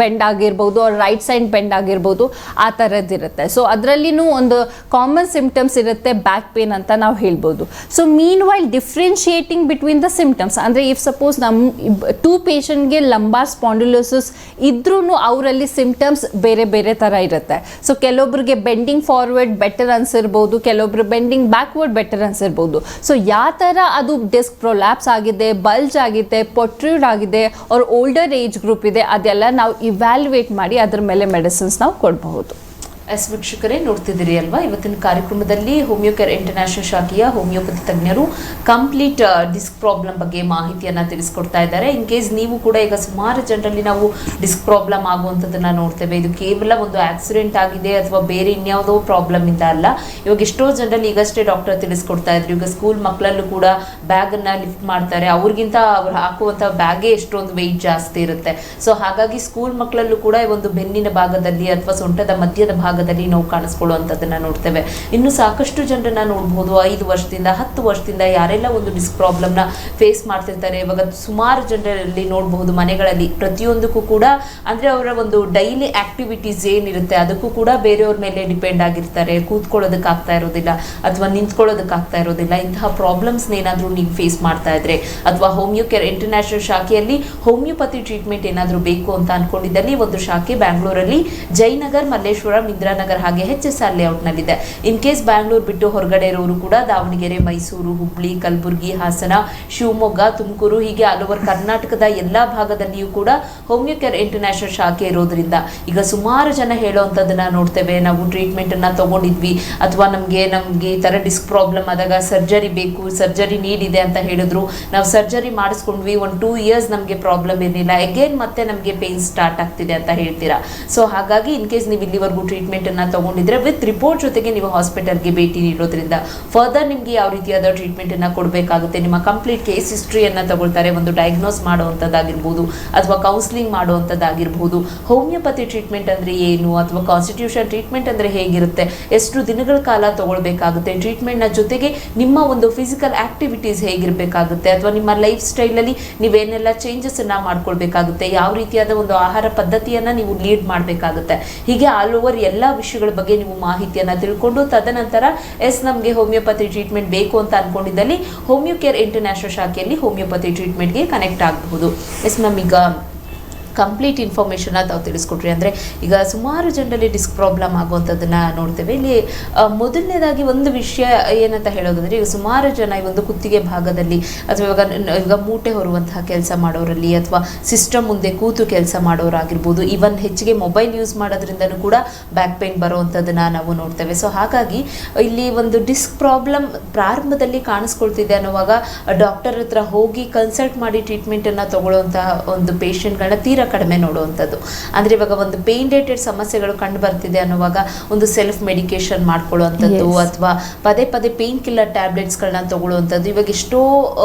ಬೆಂಡ್ ಆಗಿರ್ಬೋದು, ಅವ್ರ ರೈಟ್ ಸೈಡ್ ಬೆಂಡ್ ಆಗಿರ್ಬೋದು, ಆ ಥರದ್ದಿರುತ್ತೆ. ಸೊ ಅದರಲ್ಲಿನೂ ಒಂದು ಕಾಮನ್ ಸಿಮ್ಟಮ್ಸ್ ಇರುತ್ತೆ ಬ್ಯಾಕ್ ಪೇನ್ ಅಂತ ನಾವು ಹೇಳ್ಬೋದು. So mean while differentiating between the symptoms ಅಂದರೆ ಇಫ್ ಸಪೋಸ್ ನಮ್ಮ 2 ಪೇಷಂಟ್ಗೆ ಲಂಬಾರ್ ಸ್ಪಾಂಡಿಲೋಸಿಸ್ ಇದ್ರೂ ಅವರಲ್ಲಿ ಸಿಮ್ಟಮ್ಸ್ ಬೇರೆ ಬೇರೆ ಥರ ಇರುತ್ತೆ. ಸೊ ಕೆಲವೊಬ್ರಿಗೆ ಬೆಂಡಿಂಗ್ ಫಾರ್ವರ್ಡ್ ಬೆಟರ್ ಅನ್ಸಿರ್ಬೋದು, ಕೆಲವೊಬ್ರು ಬೆಂಡಿಂಗ್ ಬ್ಯಾಕ್ವರ್ಡ್ ಬೆಟರ್ ಅನ್ಸಿರ್ಬೋದು. ಸೊ ಯಾವ ಥರ ಅದು ಡಿಸ್ಕ್ ಪ್ರೊಲ್ಯಾಪ್ಸ್ ಆಗಿದೆ, ಬಲ್ಜ್ ಆಗಿದೆ, ಪೊಟ್ರೂಡ್ ಆಗಿದೆ, ಅವ್ರ ಓಲ್ಡರ್ ಏಜ್ ಗ್ರೂಪ್ ಇದೆ, ಅದೆಲ್ಲ ನಾವು ಇವ್ಯಾಲ್ಯುವೇಟ್ ಮಾಡಿ ಅದ್ರ ಮೇಲೆ ಮೆಡಿಸಿನ್ಸ್ ನಾವು ಕೊಡಬಹುದು. ವೀಕ್ಷಕರೇ ನೋಡ್ತಿದ್ದೀರಿ ಅಲ್ವಾ, ಇವತ್ತಿನ ಕಾರ್ಯಕ್ರಮದಲ್ಲಿ ಹೋಮಿಯೋಕೇರ್ ಇಂಟರ್ನ್ಯಾಷನಲ್ ಶಾಖೆಯ ಹೋಮಿಯೋಪತಿ ತಜ್ಞರು ಕಂಪ್ಲೀಟ್ ಡಿಸ್ಕ್ ಪ್ರಾಬ್ಲಮ್ ಬಗ್ಗೆ ಮಾಹಿತಿಯನ್ನು ತಿಳಿಸ್ಕೊಡ್ತಾ ಇದ್ದಾರೆ. ಇನ್ ಕೇಸ್ ನೀವು ಕೂಡ ಈಗ ಸುಮಾರು ಜನರಲ್ಲಿ ನಾವು ಡಿಸ್ಕ್ ಪ್ರಾಬ್ಲಮ್ ಆಗುವಂಥದ್ದನ್ನು ನೋಡ್ತೇವೆ. ಇದು ಕೇವಲ ಒಂದು ಆಕ್ಸಿಡೆಂಟ್ ಆಗಿದೆ ಅಥವಾ ಬೇರೆ ಇನ್ಯಾವುದೋ ಪ್ರಾಬ್ಲಮ್ ಇಂದ ಅಲ್ಲ. ಇವಾಗ ಎಷ್ಟೋ ಜನರಲ್ಲಿ ಈಗಷ್ಟೇ ಡಾಕ್ಟರ್ ತಿಳಿಸ್ಕೊಡ್ತಾ ಇದ್ರು, ಈಗ ಸ್ಕೂಲ್ ಮಕ್ಕಳಲ್ಲೂ ಕೂಡ ಬ್ಯಾಗನ್ನು ಲಿಫ್ಟ್ ಮಾಡ್ತಾರೆ, ಅವ್ರಿಗಿಂತ ಅವ್ರು ಹಾಕುವಂಥ ಬ್ಯಾಗೇ ಎಷ್ಟೊಂದು ವೆಯ್ಟ್ ಜಾಸ್ತಿ ಇರುತ್ತೆ. ಸೊ ಹಾಗಾಗಿ ಸ್ಕೂಲ್ ಮಕ್ಕಳಲ್ಲೂ ಕೂಡ ಒಂದು ಬೆನ್ನಿನ ಭಾಗದಲ್ಲಿ ಅಥವಾ ಸೊಂಟದ ಮಧ್ಯದ ಭಾಗದಲ್ಲಿ ನಾವು ಕಾಣಿಸ್ಕೊಳ್ಳುವಂಥದ್ದನ್ನ ನೋಡ್ತೇವೆ. ಇನ್ನು ಸಾಕಷ್ಟು ಜನರನ್ನ ನೋಡ್ಬೋದು, 5 ವರ್ಷದಿಂದ 10 ವರ್ಷದಿಂದ ಯಾರೆಲ್ಲ ಒಂದು ಡಿಸ್ಕ್ ಪ್ರಾಬ್ಲಮ್ನ ಫೇಸ್ ಮಾಡ್ತಿರ್ತಾರೆ. ಇವಾಗ ಸುಮಾರು ಜನರಲ್ಲಿ ನೋಡಬಹುದು ಮನೆಗಳಲ್ಲಿ ಪ್ರತಿಯೊಂದಕ್ಕೂ ಕೂಡ ಅಂದ್ರೆ ಅವರ ಒಂದು ಡೈಲಿ ಆಕ್ಟಿವಿಟೀಸ್ ಏನಿರುತ್ತೆ ಅದಕ್ಕೂ ಕೂಡ ಬೇರೆಯವ್ರ ಮೇಲೆ ಡಿಪೆಂಡ್ ಆಗಿರ್ತಾರೆ. ಕೂತ್ಕೊಳ್ಳೋದಕ್ಕೆ ಆಗ್ತಾ ಇರೋದಿಲ್ಲ ಅಥವಾ ನಿಂತ್ಕೊಳ್ಳೋದಕ್ಕೆ ಆಗ್ತಾ ಇರೋದಿಲ್ಲ. ಇಂತಹ ಪ್ರಾಬ್ಲಮ್ಸ್ ಏನಾದರೂ ನೀವು ಫೇಸ್ ಮಾಡ್ತಾ ಇದ್ರೆ ಅಥವಾ ಹೋಮಿಯೋಕೇರ್ ಇಂಟರ್ನ್ಯಾಷನಲ್ ಶಾಖೆಯಲ್ಲಿ ಹೋಮಿಯೋಪತಿ ಟ್ರೀಟ್ಮೆಂಟ್ ಏನಾದರೂ ಬೇಕು ಅಂತ ಅನ್ಕೊಂಡಿದ್ದಲ್ಲಿ ಒಂದು ಶಾಖೆ ಬ್ಯಾಂಗ್ಳೂರಲ್ಲಿ ಜಯನಗರ್, ಮಲ್ಲೇಶ್ವರ, ಇಂದಿರಾನಗರ್ ಹಾಗೆ HSR ಲೇಔಟ್ನಲ್ಲಿದೆ. ಇನ್ ಕೇಸ್ ಬ್ಯಾಂಗ್ಳೂರ್ ಬಿಟ್ಟು ಹೊರಗಡೆ ಇರೋರು ಕೂಡ ದಾವಣಗೆರೆ, ಮೈಸೂರು, ಹುಬ್ಳಿ, ಕಲಬುರಗಿ, ಹಾಸನ, ಶಿವಮೊಗ್ಗ, ತುಮಕೂರು ಹೀಗೆ ಆಲ್ ಓವರ್ ಕರ್ನಾಟಕದ ಎಲ್ಲ ಭಾಗದಲ್ಲಿಯೂ ಕೂಡ ಹೋಮಿಯೋಕೇರ್ ಇಂಟರ್ನ್ಯಾಷನಲ್ ಶಾಖೆ ಇರೋದ್ರಿಂದ ಈಗ ಸುಮಾರು ಜನ ಹೇಳೋವಂಥದ್ದನ್ನ ನೋಡ್ತೇವೆ, ನಾವು ಟ್ರೀಟ್ಮೆಂಟ್ ಅನ್ನ ತಗೊಂಡಿದ್ವಿ ಅಥವಾ ನಮಗೆ ಈ ಥರ ಡಿಸ್ಕ್ ಪ್ರಾಬ್ಲಮ್ ಆದಾಗ ಸರ್ಜರಿ ಬೇಕು, ಸರ್ಜರಿ ನೀಡ್ ಇದೆ ಅಂತ ಹೇಳಿದ್ರು, ನಾವು ಸರ್ಜರಿ ಮಾಡಿಸ್ಕೊಂಡ್ವಿ, 1-2 ಇಯರ್ಸ್ ನಮಗೆ ಪ್ರಾಬ್ಲಮ್ ಏನಿಲ್ಲ, ಅಗೇನ್ ಮತ್ತೆ ನಮಗೆ ಪೇನ್ ಸ್ಟಾರ್ಟ್ ಆಗ್ತಿದೆ ಅಂತ ಹೇಳ್ತೀರಾ. ಸೊ ಹಾಗಾಗಿ ಇನ್ ಕೇಸ್ ನೀವು ಇಲ್ಲಿವರೆಗೂ ಟ್ರೀಟ್ಮೆಂಟ್ ಅನ್ನ ತಗೊಂಡಿದ್ರೆ ವಿತ್ ರಿಪೋರ್ಟ್ ಜೊತೆಗೆ ನೀವು ಹಾಸ್ಪಿಟಲ್ಗೆ ಭೇಟಿ ನೀಡೋದ್ರಿಂದ ಫರ್ದರ್ ನಿಮ್ಗೆ ಯಾವ ರೀತಿಯಾದ ಟ್ರೀಟ್ಮೆಂಟ್ ಅನ್ನ ಕೊಡಬೇಕಾಗುತ್ತೆ, ನಿಮ್ಮ ಕಂಪ್ಲೀಟ್ ಕೇಸ್ ಹಿಸ್ಟ್ರಿಯನ್ನ ತಗೊಳ್ತಾರೆ, ಒಂದು ಡಯಾಗ್ನೋಸ್ ಮಾಡುವಂಥದ್ದಾಗಿರ್ಬೋದು ಅಥವಾ ಕೌನ್ಸಿಲಿಂಗ್ ಮಾಡುವಂಥದ್ದಾಗಿರ್ಬೋದು. ಹೋಮಿಯೋಪತಿ ಟ್ರೀಟ್ಮೆಂಟ್ ಅಂದ್ರೆ ಏನು ಅಥವಾ ಕಾನ್ಸ್ಟಿಟ್ಯೂಷನ್ ಟ್ರೀಟ್ಮೆಂಟ್ ಅಂದ್ರೆ ಹೇಗಿರುತ್ತೆ, ಎಷ್ಟು ದಿನಗಳ ಕಾಲ ತಗೊಳ್ಬೇಕಾಗುತ್ತೆ, ಟ್ರೀಟ್ಮೆಂಟ್ನ ಜೊತೆಗೆ ನಿಮ್ಮ ಒಂದು ಫಿಸಿಕಲ್ ಆಕ್ಟಿವಿಟೀಸ್ ಹೇಗಿರಬೇಕಾಗುತ್ತೆ ಅಥವಾ ನಿಮ್ಮ ಲೈಫ್ ಸ್ಟೈಲಲ್ಲಿ ನೀವೇನೆಲ್ಲ ಚೇಂಜಸ್ ಅನ್ನ ಮಾಡ್ಕೊಳ್ಬೇಕಾಗುತ್ತೆ, ಯಾವ ರೀತಿಯಾದ ಒಂದು ಆಹಾರ ಪದ್ಧತಿಯನ್ನ ನೀವು ಲೀಡ್ ಮಾಡಬೇಕಾಗುತ್ತೆ, ಹೀಗೆ ಆಲ್ ಓವರ್ ಎಲ್ಲ ವಿಷಯಗಳ ಬಗ್ಗೆ ನೀವು ಮಾಹಿತಿಯನ್ನ ತಿಳ್ಕೊಂಡು ತದನಂತರ ನಮಗೆ ಹೋಮಿಯೋಪತಿ ಟ್ರೀಟ್ಮೆಂಟ್ ಬೇಕು ಅಂತ ಅನ್ಕೊಂಡಿದ್ದಲ್ಲಿ ಹೋಮಿಯೋಕೇರ್ ಇಂಟರ್ನ್ಯಾಷನಲ್ ಶಾಖೆಯಲ್ಲಿ ಹೋಮಿಯೋಪತಿ ಟ್ರೀಟ್ಮೆಂಟ್ಗೆ ಕನೆಕ್ಟ್ ಆಗಬಹುದು. ಮ್ಯಾಮ್, ಈಗ ಕಂಪ್ಲೀಟ್ ಇನ್ಫಾರ್ಮೇಷನ್ನ ತಾವು ತಿಳಿಸ್ಕೊಟ್ರಿ. ಅಂದರೆ ಈಗ ಸುಮಾರು ಜನರಲ್ಲಿ ಡಿಸ್ಕ್ ಪ್ರಾಬ್ಲಮ್ ಆಗುವಂಥದ್ದನ್ನು ನೋಡ್ತೇವೆ. ಇಲ್ಲಿ ಮೊದಲನೇದಾಗಿ ಒಂದು ವಿಷಯ ಏನಂತ ಹೇಳೋದಂದರೆ, ಈಗ ಸುಮಾರು ಜನ ಈ ಒಂದು ಕುತ್ತಿಗೆ ಭಾಗದಲ್ಲಿ ಅಥವಾ ಇವಾಗ ಮೂಟೆ ಹೊರುವಂತಹ ಕೆಲಸ ಮಾಡೋರಲ್ಲಿ ಅಥವಾ ಸಿಸ್ಟಮ್ ಮುಂದೆ ಕೂತು ಕೆಲಸ ಮಾಡೋರಾಗಿರ್ಬೋದು, ಈವನ್ ಹೆಚ್ಚಿಗೆ ಮೊಬೈಲ್ ಯೂಸ್ ಮಾಡೋದ್ರಿಂದನೂ ಕೂಡ ಬ್ಯಾಕ್ ಪೇನ್ ಬರುವಂಥದ್ದನ್ನು ನಾವು ನೋಡ್ತೇವೆ. ಸೊ ಹಾಗಾಗಿ ಇಲ್ಲಿ ಒಂದು ಡಿಸ್ಕ್ ಪ್ರಾಬ್ಲಮ್ ಪ್ರಾರಂಭದಲ್ಲಿ ಕಾಣಿಸ್ಕೊಳ್ತಿದೆ ಅನ್ನುವಾಗ ಡಾಕ್ಟರ್ ಹತ್ರ ಹೋಗಿ ಕನ್ಸಲ್ಟ್ ಮಾಡಿ ಟ್ರೀಟ್ಮೆಂಟನ್ನು ತಗೊಳ್ಳುವಂತಹ ಒಂದು ಪೇಷಂಟ್ಗಳನ್ನ ತೀರಾ ಕಡಿಮೆ ನೋಡುವಂಥದ್ದು. ಅಂದರೆ ಇವಾಗ ಒಂದು ಪೇನ್ ರಿಲೇಟೆಡ್ ಸಮಸ್ಯೆಗಳು ಕಂಡು ಬರ್ತಿದೆ ಅನ್ನುವಾಗ ಒಂದು ಸೆಲ್ಫ್ ಮೆಡಿಕೇಶನ್ ಮಾಡ್ಕೊಳ್ಳುವಂಥದ್ದು ಅಥವಾ ಪದೇ ಪದೇ ಪೇನ್ ಕಿಲ್ಲರ್ ಟ್ಯಾಬ್ಲೆಟ್ಸ್ಗಳನ್ನ ತಗೊಳ್ಳುವಂಥದ್ದು. ಇವಾಗ ಎಷ್ಟೋ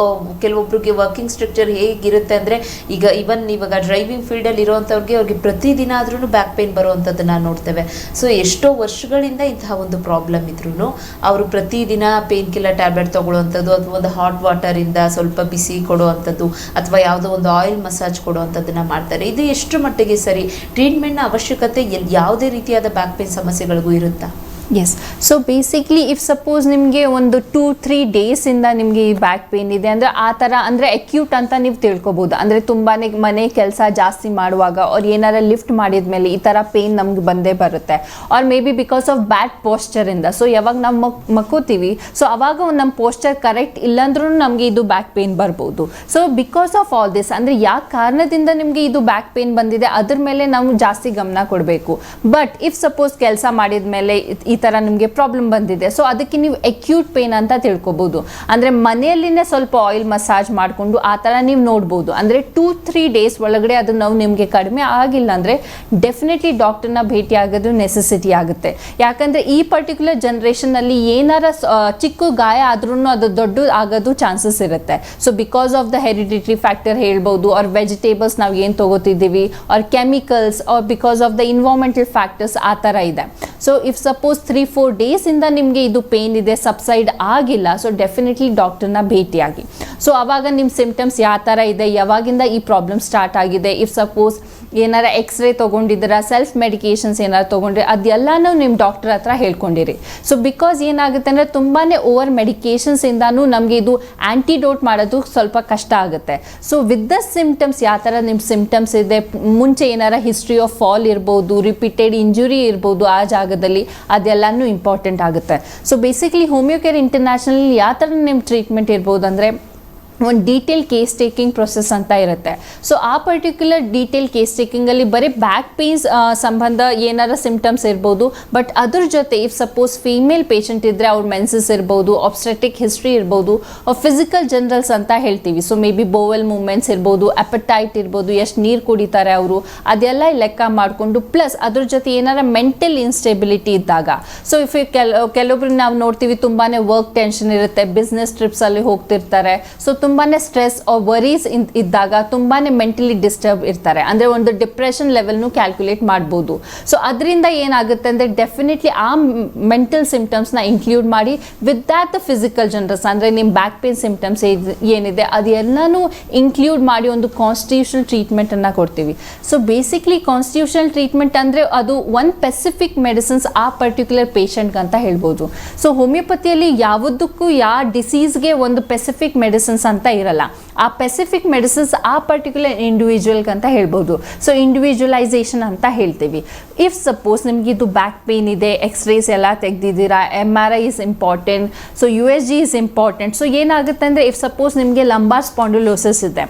ಕೆಲವೊಬ್ರಿಗೆ ವರ್ಕಿಂಗ್ ಸ್ಟ್ರಕ್ಚರ್ ಹೇಗಿರುತ್ತೆ ಅಂದರೆ, ಈಗ ಇವನ್ ಇವಾಗ ಡ್ರೈವಿಂಗ್ ಫೀಲ್ಡಲ್ಲಿ ಇರೋವಂಥವ್ರಿಗೆ ಅವ್ರಿಗೆ ಪ್ರತಿದಿನ ಆದ್ರೂ ಬ್ಯಾಕ್ ಪೇನ್ ಬರುವಂಥದ್ದನ್ನ ನೋಡ್ತೇವೆ. ಸೊ ಎಷ್ಟೋ ವರ್ಷಗಳಿಂದ ಇಂತಹ ಒಂದು ಪ್ರಾಬ್ಲಮ್ ಇದ್ರೂ ಅವರು ಪ್ರತಿದಿನ ಪೇನ್ ಕಿಲ್ಲರ್ ಟ್ಯಾಬ್ಲೆಟ್ ತಗೊಳ್ಳುವಂಥದ್ದು ಅಥವಾ ಒಂದು ಹಾಟ್ ವಾಟರಿಂದ ಸ್ವಲ್ಪ ಬಿಸಿ ಕೊಡುವಂಥದ್ದು ಅಥವಾ ಯಾವುದೋ ಒಂದು ಆಯಿಲ್ ಮಸಾಜ್ ಕೊಡುವಂಥದ್ದನ್ನ ಮಾಡ್ತಾರೆ. ಇದು ಎಷ್ಟು ಮಟ್ಟಿಗೆ ಸರಿ? ಟ್ರೀಟ್ಮೆಂಟ್ನ ಅವಶ್ಯಕತೆ ಯಾವುದೇ ರೀತಿಯಾದ ಬ್ಯಾಕ್ ಪೇನ್ ಸಮಸ್ಯೆಗಳಿಗೂ ಇರುತ್ತಾ? Yes. So basically if suppose ನಿಮಗೆ ಒಂದು 2-3 ಡೇಸಿಂದ ನಿಮಗೆ ಈ ಬ್ಯಾಕ್ ಪೇನ್ ಇದೆ ಅಂದರೆ ಆ ಥರ ಅಂದರೆ ಅಕ್ಯೂಟ್ ಅಂತ ನೀವು ತಿಳ್ಕೊಬೋದು. ಅಂದರೆ ತುಂಬಾ ಮನೆ ಕೆಲಸ ಜಾಸ್ತಿ ಮಾಡುವಾಗ ಅವ್ರು ಏನಾರ ಲಿಫ್ಟ್ ಮಾಡಿದ ಮೇಲೆ ಈ ಥರ ಪೇನ್ ನಮ್ಗೆ ಬಂದೇ ಬರುತ್ತೆ. Or May be because of bad ಪೋಸ್ಚರಿಂದ. ಸೊ ಯಾವಾಗ ನಾವು ಮಕ್ಕೋತೀವಿ, ಸೊ ಅವಾಗ ನಮ್ಮ ಪೋಸ್ಚರ್ ಕರೆಕ್ಟ್ ಇಲ್ಲಾಂದ್ರೂ ನಮಗೆ ಇದು ಬ್ಯಾಕ್ ಪೇನ್ ಬರ್ಬೋದು. So because of all this ಅಂದರೆ ಯಾವ ಕಾರಣದಿಂದ ನಿಮಗೆ ಇದು ಬ್ಯಾಕ್ ಪೇನ್ ಬಂದಿದೆ ಅದ್ರ ಮೇಲೆ ನಾವು ಜಾಸ್ತಿ ಗಮನ ಕೊಡಬೇಕು. ಬಟ್ ಇಫ್ ಸಪೋಸ್ ಕೆಲಸ ಮಾಡಿದ ಮೇಲೆ ಈ ಥರ ನಿಮಗೆ ಪ್ರಾಬ್ಲಮ್ ಬಂದಿದೆ. ಸೊ ಅದಕ್ಕೆ ನೀವು ಅಕ್ಯೂಟ್ ಪೇನ್ ಅಂತ ತಿಳ್ಕೊಬೋದು. ಅಂದರೆ ಮನೆಯಲ್ಲಿನೇ ಸ್ವಲ್ಪ ಆಯಿಲ್ ಮಸಾಜ್ ಮಾಡಿಕೊಂಡು ಆ ಥರ ನೀವು ನೋಡ್ಬೋದು. ಅಂದರೆ 2-3 ಡೇಸ್ ಒಳಗಡೆ ಅದು ನೋವು ನಿಮಗೆ ಕಡಿಮೆ ಆಗಿಲ್ಲ ಅಂದರೆ ಡೆಫಿನೆಟ್ಲಿ ಡಾಕ್ಟರ್ನ ಭೇಟಿ ಆಗೋದು ನೆಸೆಸಿಟಿ ಆಗುತ್ತೆ. ಯಾಕಂದರೆ ಈ ಪರ್ಟಿಕ್ಯುಲರ್ ಜನ್ರೇಷನಲ್ಲಿ ಏನಾರ ಚಿಕ್ಕ ಗಾಯ ಆದ್ರೂ ಅದು ದೊಡ್ಡ ಆಗೋದು ಚಾನ್ಸಸ್ ಇರುತ್ತೆ. So because of the hereditary factor ಹೇಳ್ಬೋದು, ಆರ್ ವೆಜಿಟೇಬಲ್ಸ್ ನಾವು ಏನು ತೊಗೋತಿದ್ದೀವಿ, or chemicals, or because of the environmental factors ಆ ಥರ ಇದೆ. ಸೊ ಇಫ್ ಸಪೋಸ್ 3-4 ಡೇಸಿಂದ ನಿಮಗೆ ಇದು ಪೇನ್ ಇದೆ, ಸಬ್ಸೈಡ್ ಆಗಿಲ್ಲ, ಸೊ ಡೆಫಿನೆಟ್ಲಿ ಡಾಕ್ಟರ್ನ ಭೇಟಿಯಾಗಿ. ಸೊ ಆವಾಗ ನಿಮ್ಮ ಸಿಮ್ಟಮ್ಸ್ ಯಾವ ಥರ ಇದೆ, ಯಾವಾಗಿಂದ ಈ ಪ್ರಾಬ್ಲಮ್ ಸ್ಟಾರ್ಟ್ ಆಗಿದೆ, ಇಫ್ ಸಪೋಸ್ ಏನಾರ ಎಕ್ಸ್ರೇ ತೊಗೊಂಡಿದ್ದೀರಾ, ಸೆಲ್ಫ್ ಮೆಡಿಕೇಷನ್ಸ್ ಏನಾರು ತೊಗೊಂಡ್ರೆ ಅದೆಲ್ಲನೂ ನಿಮ್ಮ ಡಾಕ್ಟರ್ ಹತ್ರ ಹೇಳ್ಕೊಂಡಿರಿ. ಸೊ ಬಿಕಾಸ್ ಏನಾಗುತ್ತೆ ಅಂದರೆ ತುಂಬಾ ಓವರ್ ಮೆಡಿಕೇಷನ್ಸಿಂದನೂ ನಮಗೆ ಇದು ಆ್ಯಂಟಿಡೋಟ್ ಮಾಡೋದು ಸ್ವಲ್ಪ ಕಷ್ಟ ಆಗುತ್ತೆ. ಸೊ ವಿತ್ ದ ಸಿಮ್ಟಮ್ಸ್ ಯಾವ ಥರ ನಿಮ್ಮ ಸಿಮ್ಟಮ್ಸ್ ಇದೆ, ಮುಂಚೆ ಏನಾರ ಹಿಸ್ಟ್ರಿ ಆಫ್ ಫಾಲ್ ಇರ್ಬೋದು, ರಿಪೀಟೆಡ್ ಇಂಜುರಿ ಇರ್ಬೋದು ಆ ಜಾಗದಲ್ಲಿ, ಅದೆಲ್ಲನೂ ಇಂಪಾರ್ಟೆಂಟ್ ಆಗುತ್ತೆ. ಸೊ ಬೇಸಿಕಲಿ ಹೋಮಿಯೋಕೇರ್ ಇಂಟರ್ನ್ಯಾಷನಲ್ ಯಾವ ಥರ ನಿಮ್ಮ ಟ್ರೀಟ್ಮೆಂಟ್ ಇರ್ಬೋದು ಅಂದರೆ ಒಂದು ಡೀಟೇಲ್ ಕೇಸ್ ಟೇಕಿಂಗ್ ಪ್ರೊಸೆಸ್ ಅಂತ ಇರುತ್ತೆ. ಸೊ ಆ ಪರ್ಟಿಕ್ಯುಲರ್ ಡೀಟೇಲ್ ಕೇಸ್ ಟೇಕಿಂಗಲ್ಲಿ ಬರೀ ಬ್ಯಾಕ್ ಪೇನ್ಸ್ ಸಂಬಂಧ ಏನಾರ ಸಿಮ್ಟಮ್ಸ್ ಇರ್ಬೋದು, ಬಟ್ ಅದ್ರ ಜೊತೆ ಇಫ್ ಸಪೋಸ್ ಫೀಮೇಲ್ ಪೇಷಂಟ್ ಇದ್ದರೆ ಅವ್ರ ಮೆನ್ಸಸ್ ಇರ್ಬೋದು, ಆಬ್ಸ್ಟೆಟಿಕ್ ಹಿಸ್ಟ್ರಿ ಇರ್ಬೋದು, ಫಿಸಿಕಲ್ ಜನರಲ್ಸ್ ಅಂತ ಹೇಳ್ತೀವಿ. ಸೊ ಮೇ ಬಿ ಬೋವೆಲ್ ಮೂವ್ಮೆಂಟ್ಸ್ ಇರ್ಬೋದು, ಅಪಟೈಟ್ ಇರ್ಬೋದು, ಎಷ್ಟು ನೀರು ಕುಡಿತಾರೆ ಅವರು, ಅದೆಲ್ಲ ಲೆಕ್ಕ ಮಾಡಿಕೊಂಡು ಪ್ಲಸ್ ಅದ್ರ ಜೊತೆ ಏನಾರ ಮೆಂಟಲ್ ಇನ್ಸ್ಟೆಬಿಲಿಟಿ ಇದ್ದಾಗ. ಸೊ ಇಫ್ ಕೆಲವೊಬ್ರು ನಾವು ನೋಡ್ತೀವಿ ತುಂಬಾ ವರ್ಕ್ ಟೆನ್ಷನ್ ಇರುತ್ತೆ, ಬಿಸ್ನೆಸ್ ಟ್ರಿಪ್ಸಲ್ಲಿ ಹೋಗ್ತಿರ್ತಾರೆ, ಸೊ ತುಂಬಾ ಸ್ಟ್ರೆಸ್ ವರೀಸ್ ಇದ್ದಾಗ ತುಂಬಾ ಮೆಂಟಲಿ ಡಿಸ್ಟರ್ಬ್ ಇರ್ತಾರೆ, ಅಂದರೆ ಒಂದು ಡಿಪ್ರೆಷನ್ ಲೆವೆಲ್ನು ಕ್ಯಾಲ್ಕುಲೇಟ್ ಮಾಡ್ಬೋದು. ಸೊ ಅದರಿಂದ ಏನಾಗುತ್ತೆ ಅಂದರೆ ಡೆಫಿನೆಟ್ಲಿ ಆ ಮೆಂಟಲ್ ಸಿಮ್ಟಮ್ಸ್ನ ಇನ್ಕ್ಲೂಡ್ ಮಾಡಿ with that the physical generals, ಅಂದರೆ ನಿಮ್ಮ ಬ್ಯಾಕ್ ಪೇನ್ ಸಿಮ್ಟಮ್ಸ್ ಏನಿದೆ ಅದೆಲ್ಲನೂ ಇನ್ಕ್ಲೂಡ್ ಮಾಡಿ ಒಂದು ಕಾನ್ಸ್ಟಿಟ್ಯೂಷನಲ್ ಟ್ರೀಟ್ಮೆಂಟನ್ನು ಕೊಡ್ತೀವಿ. ಸೊ ಬೇಸಿಕ್ಲಿ ಕಾನ್ಸ್ಟಿಟ್ಯೂಷನಲ್ ಟ್ರೀಟ್ಮೆಂಟ್ ಅಂದರೆ ಅದು ಒಂದು ಸ್ಪೆಸಿಫಿಕ್ ಮೆಡಿಸಿನ್ಸ್ ಆ ಪರ್ಟಿಕ್ಯುಲರ್ ಪೇಷಂಟ್ಗೆ ಅಂತ ಹೇಳ್ಬೋದು. ಸೊ ಹೋಮಿಯೋಪತಿಯಲ್ಲಿ ಯಾವುದಕ್ಕೂ ಯಾವ ಡಿಸೀಸ್ಗೆ ಒಂದು ಸ್ಪೆಸಿಫಿಕ್ ಮೆಡಿಸಿನ್ಸ್ ಅಂತ ಇರಲ್ಲ. ಆ ಸ್ಪೆಸಿಫಿಕ್ ಮೆಡಿಸಿನ್ಸ್ ಆ ಪರ್ಟಿಕ್ಯುಲರ್ ಇಂಡಿವಿಜುವಲ್ಗೆ ಅಂತ ಹೇಳ್ಬೋದು. ಸೊ ಇಂಡಿವಿಜುವಲೈಸೇಷನ್ ಅಂತ ಹೇಳ್ತೀವಿ. ಇಫ್ ಸಪೋಸ್ ನಿಮ್ಗೆ ಇದು ಬ್ಯಾಕ್ ಪೇನ್ ಇದೆ, ಎಕ್ಸ್ರೇಸ್ ಎಲ್ಲ ತೆಗೆದಿದ್ದೀರಾ, MRI is important, so USG is important. So ಏನಾಗುತ್ತೆ ಅಂದರೆ ಇಫ್ ಸಪೋಸ್ ನಿಮಗೆ ಲಂಬಾರ್ ಸ್ಪಾಂಡಿಲೋಸಿಸ್ ಇದೆ,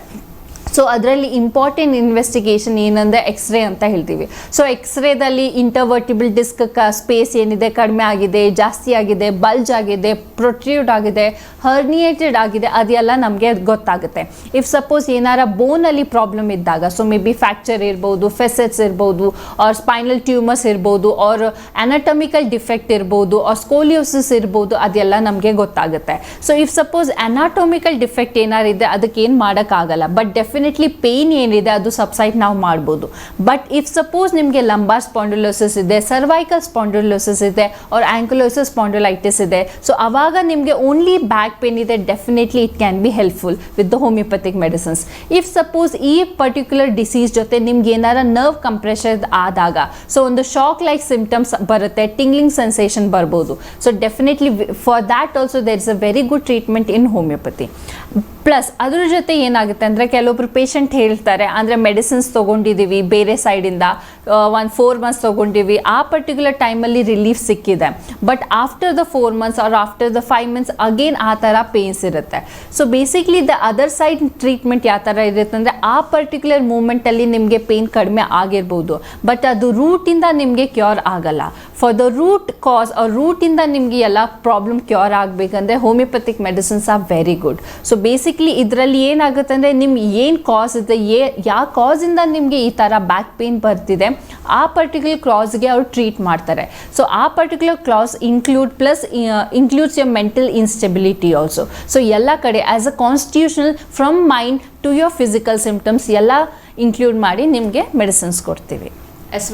ಸೊ ಅದರಲ್ಲಿ ಇಂಪಾರ್ಟೆಂಟ್ ಇನ್ವೆಸ್ಟಿಗೇಷನ್ ಏನಂದರೆ ಎಕ್ಸ್ರೇ ಅಂತ ಹೇಳ್ತೀವಿ. ಸೊ ಎಕ್ಸ್ರೇದಲ್ಲಿ ಇಂಟರ್ವರ್ಟಿಬಲ್ ಡಿಸ್ಕ್ ಸ್ಪೇಸ್ ಏನಿದೆ ಕಡಿಮೆ ಆಗಿದೆ, ಜಾಸ್ತಿ ಆಗಿದೆ, ಬಲ್ಜ್ ಆಗಿದೆ, ಪ್ರೊಟ್ರ್ಯೂಡ್ ಆಗಿದೆ, ಹರ್ನಿಯೇಟೆಡ್ ಆಗಿದೆ, ಅದೆಲ್ಲ ನಮಗೆ ಗೊತ್ತಾಗುತ್ತೆ. ಇಫ್ ಸಪೋಸ್ ಏನಾರ ಬೋನಲ್ಲಿ ಪ್ರಾಬ್ಲಮ್ ಇದ್ದಾಗ, ಸೊ ಮೇ ಬಿ ಫ್ರ್ಯಾಕ್ಚರ್ ಇರ್ಬೋದು, ಫೆಸೆಟ್ಸ್ ಇರ್ಬೋದು, ಆರ್ ಸ್ಪೈನಲ್ ಟ್ಯೂಮರ್ಸ್ ಇರ್ಬೋದು, ಆರ್ ಅನಾಟಮಿಕಲ್ ಡಿಫೆಕ್ಟ್ ಇರ್ಬೋದು, ಆರ್ ಸ್ಕೋಲಿಯೋಸಿಸ್ ಇರ್ಬೋದು, ಅದೆಲ್ಲ ನಮಗೆ ಗೊತ್ತಾಗುತ್ತೆ. So if suppose anatomical defect ಏನಾರಿದೆ ಅದಕ್ಕೆ ಏನು ಮಾಡೋಕ್ಕಾಗಲ್ಲ, ಬಟ್ ಡೆಫಿನೆಟ್ಲಿ ಪೇನ್ ಏನಿದೆ ಅದು ಸಬ್ಸೈಡ್ ನಾವು ಮಾಡ್ಬೋದು. ಬಟ್ ಇಫ್ ಸಪೋಸ್ ನಿಮಗೆ ಲಂಬಾರ್ ಸ್ಪಾಂಡಿಲೋಸಿಸ್ ಇದೆ, ಸರ್ವೈಕಲ್ ಸ್ಪಾಂಡಿಲೋಸಿಸ್ ಇದೆ, ಆರ್ ಆಂಕುಲೋಸಿಸ್ ಸ್ಪಾಂಡಿಲೈಟಿಸ್ ಇದೆ, ಸೊ ಅವಾಗ ನಿಮಗೆ ಓನ್ಲಿ ಬ್ಯಾಕ್ ಪೇನ್ ಇದೆ, definitely it can be helpful with the homeopathic medicines. If suppose ಈ ಪರ್ಟಿಕ್ಯುಲರ್ ಡಿಸೀಸ್ ಜೊತೆ ನಿಮ್ಗೆ ಏನಾರ ನರ್ವ್ ಕಂಪ್ರೆಷನ್ ಆದಾಗ, ಸೊ ಒಂದು ಶಾಕ್ ಲೈಕ್ ಸಿಮ್ಟಮ್ಸ್ ಬರುತ್ತೆ, ಟಿಂಗ್ಲಿಂಗ್ ಸೆನ್ಸೇಷನ್ ಬರ್ಬೋದು. So definitely for that also there is a very good treatment in homeopathy. Plus ಅದ್ರ ಜೊತೆ ಏನಾಗುತ್ತೆ ಅಂದರೆ ಕೆಲವೊಬ್ರು ಪೇಷಂಟ್ ಹೇಳ್ತಾರೆ, ಅಂದರೆ ಮೆಡಿಸಿನ್ಸ್ ತೊಗೊಂಡಿದ್ದೀವಿ ಬೇರೆ ಸೈಡಿಂದ, 1-4 ಮಂತ್ಸ್ ತೊಗೊಂಡಿವಿ, ಆ ಪರ್ಟಿಕ್ಯುಲರ್ ಟೈಮಲ್ಲಿ ರಿಲೀಫ್ ಸಿಕ್ಕಿದೆ, but after the 4 months or after the 5 months again ಆ ಥರ ಪೇನ್ಸ್ ಇರುತ್ತೆ. So basically the other side treatment ಯಾವ ಥರ ಇರುತ್ತೆ ಅಂದರೆ ಆ ಪರ್ಟಿಕ್ಯುಲರ್ ಮೂಮೆಂಟಲ್ಲಿ ನಿಮಗೆ ಪೇನ್ ಕಡಿಮೆ ಆಗಿರ್ಬೋದು, ಬಟ್ ಅದು ರೂಟಿಂದ ನಿಮಗೆ ಕ್ಯೂರ್ ಆಗಲ್ಲ. ಫಾರ್ ದ ರೂಟ್ ಕಾಸ್ ರೂಟಿಂದ ನಿಮಗೆ ಎಲ್ಲ ಪ್ರಾಬ್ಲಮ್ ಕ್ಯೂರ್ ಆಗಬೇಕಂದ್ರೆ homeopathic medicines are very good. So basically ಇದರಲ್ಲಿ ಏನಾಗುತ್ತೆ ಅಂದರೆ ನಿಮ್ಗೆ ಏನು ಕಾಸ್ ಇದೆ, ಯಾವ ಕಾಸಿಂದ ನಿಮಗೆ ಈ ಥರ ಬ್ಯಾಕ್ ಪೇನ್ ಬರ್ತಿದೆ, ಆ ಪರ್ಟಿಕ್ಯುಲರ್ ಕ್ಲಾಸ್ಗೆ ಅವ್ರು ಟ್ರೀಟ್ ಮಾಡ್ತಾರೆ. ಸೊ ಆ particular class includes your mental instability also. So ಎಲ್ಲ ಕಡೆ as a constitutional from mind to your physical symptoms ಎಲ್ಲ ಇನ್ಕ್ಲೂಡ್ ಮಾಡಿ ನಿಮಗೆ ಮೆಡಿಸಿನ್ಸ್ ಕೊಡ್ತೀವಿ.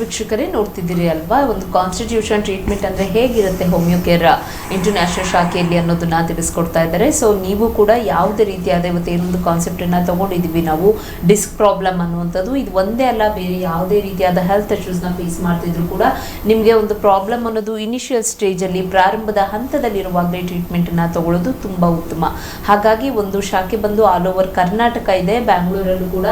ವೀಕ್ಷಕರೇ ನೋಡ್ತಿದ್ದೀರಿ ಅಲ್ವಾ, ಒಂದು ಕಾನ್ಸ್ಟಿಟ್ಯೂಷನ್ ಟ್ರೀಟ್ಮೆಂಟ್ ಅಂದರೆ ಹೇಗಿರುತ್ತೆ ಹೋಮಿಯೋಕೇರ್ ಇಂಟರ್ನ್ಯಾಷನಲ್ ಶಾಖೆಯಲ್ಲಿ ಅನ್ನೋದನ್ನ ತಿಳಿಸ್ಕೊಡ್ತಾ ಇದ್ದಾರೆ. ಸೊ ನೀವು ಕೂಡ ಯಾವುದೇ ರೀತಿಯಾದ ಇವತ್ತು ಏನೊಂದು ಕಾನ್ಸೆಪ್ಟನ್ನು ತೊಗೊಂಡಿದ್ದೀವಿ ನಾವು, ಡಿಸ್ಕ್ ಪ್ರಾಬ್ಲಮ್ ಅನ್ನುವಂಥದ್ದು, ಇದು ಒಂದೇ ಅಲ್ಲ, ಬೇರೆ ಯಾವುದೇ ರೀತಿಯಾದ ಹೆಲ್ತ್ ಇಶ್ಯೂಸ್ನ ಫೇಸ್ ಮಾಡ್ತಿದ್ರು ಕೂಡ ನಿಮಗೆ ಒಂದು ಪ್ರಾಬ್ಲಮ್ ಅನ್ನೋದು ಇನಿಷಿಯಲ್ ಸ್ಟೇಜಲ್ಲಿ ಪ್ರಾರಂಭದ ಹಂತದಲ್ಲಿರುವಾಗಲೇ ಟ್ರೀಟ್ಮೆಂಟನ್ನು ತಗೊಳ್ಳೋದು ತುಂಬ ಉತ್ತಮ. ಹಾಗಾಗಿ ಒಂದು ಶಾಖೆ ಬಂದು ಆಲ್ ಓವರ್ ಕರ್ನಾಟಕ ಇದೆ. ಬ್ಯಾಂಗ್ಳೂರಲ್ಲೂ ಕೂಡ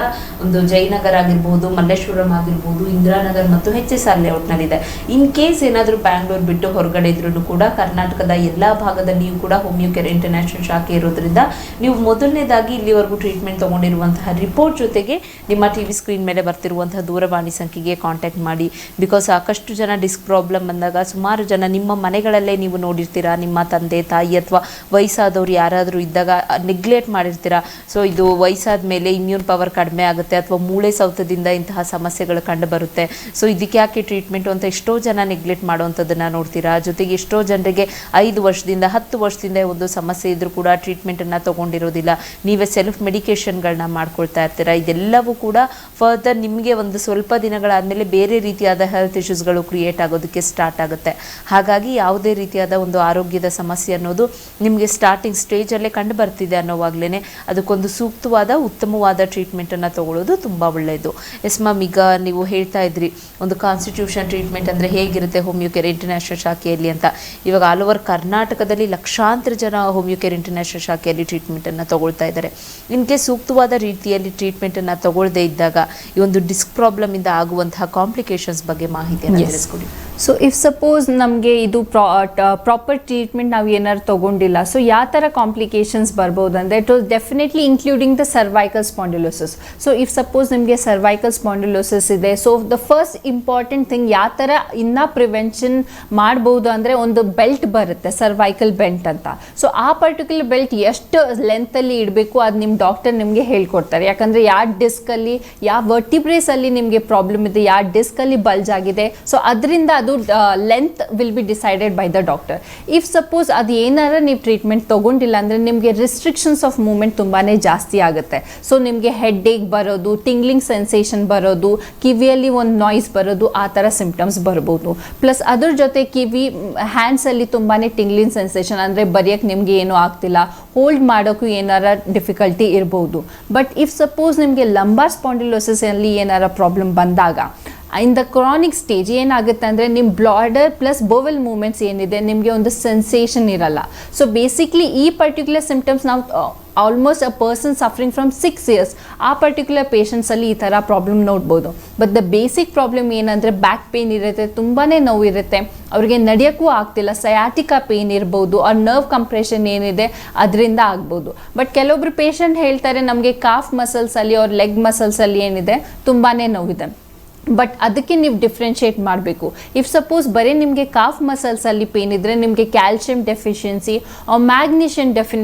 ಒಂದು ಜಯನಗರ ಆಗಿರ್ಬೋದು, ಮಲ್ಲೇಶ್ವರಂ ಆಗಿರ್ಬೋದು, ಇಂದಿರಾನಗರ ನಗರ್ ಮತ್ತು HSR ಲೇಔಟ್ನಲ್ಲಿದೆ. ಇನ್ ಕೇಸ್ ಏನಾದರೂ ಬ್ಯಾಂಗ್ಳೂರ್ ಬಿಟ್ಟು ಹೊರಗಡೆ ಇದ್ರೂ ಕೂಡ ಕರ್ನಾಟಕದ ಎಲ್ಲ ಭಾಗದಲ್ಲಿಯೂ ಕೂಡ ಹೋಮಿಯೋ ಕೇರ್ ಇಂಟರ್ನ್ಯಾಷನಲ್ ಶಾಖೆ ಇರೋದ್ರಿಂದ ನೀವು ಮೊದಲನೇದಾಗಿ ಇಲ್ಲಿವರೆಗೂ ಟ್ರೀಟ್ಮೆಂಟ್ ತಗೊಂಡಿರುವಂತಹ ರಿಪೋರ್ಟ್ ಜೊತೆಗೆ ನಿಮ್ಮ TV ಸ್ಕ್ರೀನ್ ಮೇಲೆ ಬರ್ತಿರುವಂತಹ ದೂರವಾಣಿ ಸಂಖ್ಯೆಗೆ ಕಾಂಟ್ಯಾಕ್ಟ್ ಮಾಡಿ. ಬಿಕಾಸ್ ಸಾಕಷ್ಟು ಜನ ಡಿಸ್ಕ್ ಪ್ರಾಬ್ಲಮ್ ಬಂದಾಗ ಸುಮಾರು ಜನ ನಿಮ್ಮ ಮನೆಗಳಲ್ಲೇ ನೀವು ನೋಡಿರ್ತೀರಾ, ನಿಮ್ಮ ತಂದೆ ತಾಯಿ ಅಥವಾ ವಯಸ್ಸಾದವ್ರು ಯಾರಾದರೂ ಇದ್ದಾಗ ನೆಗ್ಲೆಕ್ಟ್ ಮಾಡಿರ್ತೀರಾ. ಸೊ ಇದು ವಯಸ್ಸಾದ ಮೇಲೆ ಇಮ್ಯೂನ್ ಪವರ್ ಕಡಿಮೆ ಆಗುತ್ತೆ ಅಥವಾ ಮೂಳೆ ಸೌತದಿಂದ ಇಂತಹ ಸಮಸ್ಯೆಗಳು ಕಂಡು ಬರುತ್ತೆ. ಸೊ ಇದಕ್ಕೆ ಯಾಕೆ ಟ್ರೀಟ್ಮೆಂಟ್ ಅಂತ ಎಷ್ಟೋ ಜನ ನೆಗ್ಲೆಕ್ಟ್ ಮಾಡುವಂಥದ್ದನ್ನು ನೋಡ್ತೀರಾ. ಜೊತೆಗೆ ಎಷ್ಟೋ ಜನರಿಗೆ 5 ವರ್ಷದಿಂದ 10 ವರ್ಷದಿಂದ ಒಂದು ಸಮಸ್ಯೆ ಇದ್ರೂ ಕೂಡ ಟ್ರೀಟ್ಮೆಂಟನ್ನು ತೊಗೊಂಡಿರೋದಿಲ್ಲ. ನೀವೇ ಸೆಲ್ಫ್ ಮೆಡಿಕೇಷನ್ಗಳನ್ನ ಮಾಡ್ಕೊಳ್ತಾ ಇರ್ತೀರಾ. ಇದೆಲ್ಲವೂ ಕೂಡ ಫರ್ದರ್ ನಿಮಗೆ ಒಂದು ಸ್ವಲ್ಪ ದಿನಗಳಾದಮೇಲೆ ಬೇರೆ ರೀತಿಯಾದ ಹೆಲ್ತ್ ಇಶ್ಯೂಸ್ಗಳು ಕ್ರಿಯೇಟ್ ಆಗೋದಕ್ಕೆ ಸ್ಟಾರ್ಟ್ ಆಗುತ್ತೆ. ಹಾಗಾಗಿ ಯಾವುದೇ ರೀತಿಯಾದ ಒಂದು ಆರೋಗ್ಯದ ಸಮಸ್ಯೆ ಅನ್ನೋದು ನಿಮಗೆ ಸ್ಟಾರ್ಟಿಂಗ್ ಸ್ಟೇಜಲ್ಲೇ ಕಂಡು ಬರ್ತಿದೆ ಅನ್ನೋವಾಗಲೇ ಅದಕ್ಕೊಂದು ಸೂಕ್ತವಾದ ಉತ್ತಮವಾದ ಟ್ರೀಟ್ಮೆಂಟನ್ನು ತಗೊಳ್ಳೋದು ತುಂಬ ಒಳ್ಳೆಯದು. ಎಸ್ ಮ್ಯಾಮ್, ಈಗ ನೀವು ಹೇಳ್ತಾ ಇದ್ರಿ ಒಂದು ಕಾನ್ಸ್ಟಿಟ್ಯೂಷನ್ ಟ್ರೀಟ್ಮೆಂಟ್ ಅಂದರೆ ಹೇಗಿರುತ್ತೆ ಹೋಮಿಯೋ ಕೇರ್ ಇಂಟರ್ನ್ಯಾಷನಲ್ ಶಾಖೆಯಲ್ಲಿ ಅಂತ. ಇವಾಗ ಆಲ್ ಓವರ್ ಕರ್ನಾಟಕದಲ್ಲಿ ಲಕ್ಷಾಂತರ ಜನ ಹೋಮಿಯೋ ಕೇರ್ ಇಂಟರ್ನ್ಯಾಷನಲ್ ಶಾಖೆಯಲ್ಲಿ ಟ್ರೀಟ್ಮೆಂಟನ್ನು ತಗೊಳ್ತಾ ಇದ್ದಾರೆ. ಇನ್ಕೆ ಸೂಕ್ತವಾದ ರೀತಿಯಲ್ಲಿ ಟ್ರೀಟ್ಮೆಂಟನ್ನು ತಗೊಳ್ಳದೇ ಇದ್ದಾಗ ಈ ಒಂದು ಡಿಸ್ಕ್ ಪ್ರಾಬ್ಲಮಿಂದ ಆಗುವಂತಹ ಕಾಂಪ್ಲಿಕೇಶನ್ಸ್ ಬಗ್ಗೆ ಮಾಹಿತಿಯನ್ನು ತಿಳಿಸ್ಕೊಡಿ. ಸೊ ಇಫ್ ಸಪೋಸ್ ನಮಗೆ ಇದು ಪ್ರಾಪರ್ ಟ್ರೀಟ್ಮೆಂಟ್ ನಾವು ಏನಾದ್ರು ತೊಗೊಂಡಿಲ್ಲ, ಸೊ ಯಾವ ಥರ ಕಾಂಪ್ಲಿಕೇಶನ್ಸ್ ಬರ್ಬೋದು ಅಂದರೆ it was definitely including the cervical spondylosis. So if suppose ನಿಮಗೆ ಸರ್ವೈಕಲ್ ಸ್ಪಾಂಡಿಲೋಸಿಸ್ ಇದೆ, so the first important thing ಯಾವ ಥರ ಇನ್ನೂ ಪ್ರಿವೆನ್ಷನ್ ಮಾಡ್ಬೋದು ಅಂದರೆ ಒಂದು ಬೆಲ್ಟ್ ಬರುತ್ತೆ, ಸರ್ವೈಕಲ್ ಬೆಲ್ಟ್ ಅಂತ. ಸೊ ಆ ಪರ್ಟಿಕ್ಯುಲರ್ ಬೆಲ್ಟ್ ಎಷ್ಟು ಲೆಂತಲ್ಲಿ ಇಡಬೇಕು ಅದು ನಿಮ್ಮ ಡಾಕ್ಟರ್ ನಿಮಗೆ ಹೇಳ್ಕೊಡ್ತಾರೆ. ಯಾಕಂದರೆ ಯಾವ ಡಿಸ್ಕಲ್ಲಿ ಯಾವ ವರ್ಟಿಬ್ರೇಸಲ್ಲಿ ನಿಮಗೆ ಪ್ರಾಬ್ಲಮ್ ಇದೆ, ಯಾವ ಡಿಸ್ಕಲ್ಲಿ ಬಲ್ಜ್ ಆಗಿದೆ, ಸೊ ಅದರಿಂದ ಅದು length will be decided by the doctor. If suppose ಅದು ಏನಾರ ನೀವು ಟ್ರೀಟ್ಮೆಂಟ್ ತೊಗೊಂಡಿಲ್ಲ ಅಂದರೆ ನಿಮಗೆ ರಿಸ್ಟ್ರಿಕ್ಷನ್ಸ್ ಆಫ್ ಮೂವ್ಮೆಂಟ್ ತುಂಬಾ ಜಾಸ್ತಿ ಆಗುತ್ತೆ. ಸೊ ನಿಮಗೆ ಹೆಡ್ ಏಕ್ ಬರೋದು, ಟಿಂಗ್ಲಿಂಗ್ ಸೆನ್ಸೇಷನ್ ಬರೋದು, ಕಿವಿಯಲ್ಲಿ ಒಂದು ನಾಯ್ಸ್ ಬರೋದು, ಆ ಥರ ಸಿಂಪ್ಟಮ್ಸ್ ಬರ್ಬೋದು. ಪ್ಲಸ್ ಅದ್ರ ಜೊತೆ ಕಿವಿ ಹ್ಯಾಂಡ್ಸಲ್ಲಿ ತುಂಬಾ ಟಿಂಗ್ಲಿಂಗ್ ಸೆನ್ಸೇಷನ್ ಅಂದರೆ ಬರೆಯೋಕ್ಕೆ ನಿಮಗೆ ಏನೂ ಆಗ್ತಿಲ್ಲ, ಹೋಲ್ಡ್ ಮಾಡೋಕ್ಕೂ ಏನಾರ ಡಿಫಿಕಲ್ಟಿ ಇರ್ಬೋದು. ಬಟ್ ಇಫ್ ಸಪೋಸ್ ನಿಮಗೆ ಲಂಬಾರ್ ಸ್ಪಾಂಡಿಲೋಸಿಸಲ್ಲಿ ಏನಾರ ಪ್ರಾಬ್ಲಮ್ ಬಂದಾಗ ಇನ್ ದ ಕ್ರಾನಿಕ್ ಸ್ಟೇಜ್ ಏನಾಗುತ್ತೆ ಅಂದರೆ ನಿಮ್ಮ ಬ್ಲಾಡರ್ ಪ್ಲಸ್ ಬೋವೆಲ್ ಮೂವ್ಮೆಂಟ್ಸ್ ಏನಿದೆ ನಿಮಗೆ ಒಂದು ಸೆನ್ಸೇಷನ್ ಇರಲ್ಲ. ಸೊ ಬೇಸಿಕ್ಲಿ ಈ ಪರ್ಟಿಕ್ಯುಲರ್ ಸಿಂಪ್ಟಮ್ಸ್ ನಾವು almost a person suffering from 6 years ಆ ಪರ್ಟಿಕ್ಯುಲರ್ ಪೇಷಂಟ್ಸಲ್ಲಿ ಈ ಥರ ಪ್ರಾಬ್ಲಮ್ ನೋಡ್ಬೋದು. ಬಟ್ ದ ಬೇಸಿಕ್ ಪ್ರಾಬ್ಲಮ್ ಏನಂದರೆ ಬ್ಯಾಕ್ ಪೇನ್ ಇರುತ್ತೆ, ತುಂಬಾ ನೋವು ಇರುತ್ತೆ, ಅವ್ರಿಗೆ ನಡೆಯೋಕ್ಕೂ ಆಗ್ತಿಲ್ಲ, ಸಯಾಟಿಕಾ ಪೇನ್ ಇರ್ಬೋದು, ಆ ನರ್ವ್ ಕಂಪ್ರೆಷನ್ ಏನಿದೆ ಅದರಿಂದ ಆಗ್ಬೋದು. ಬಟ್ ಕೆಲವೊಬ್ರು ಪೇಷಂಟ್ ಹೇಳ್ತಾರೆ ನಮಗೆ ಕಾಫ್ ಮಸಲ್ಸಲ್ಲಿ ಅವ್ರ ಲೆಗ್ ಮಸಲ್ಸಲ್ಲಿ ಏನಿದೆ ತುಂಬಾ ನೋವಿದೆ. ಬಟ್ ಅದಕ್ಕೆ ನೀವು ಡಿಫ್ರೆನ್ಷಿಯೇಟ್ ಮಾಡಬೇಕು. ಇಫ್ ಸಪೋಸ್ ಬರೀ ನಿಮಗೆ ಕಾಫ್ ಮಸಲ್ಸಲ್ಲಿ ಪೇನ್ ಇದ್ದರೆ ನಿಮಗೆ ಕ್ಯಾಲ್ಶಿಯಂ ಡೆಫಿಷಿಯನ್ಸಿ ಮ್ಯಾಗ್ನೀಷಿಯಂ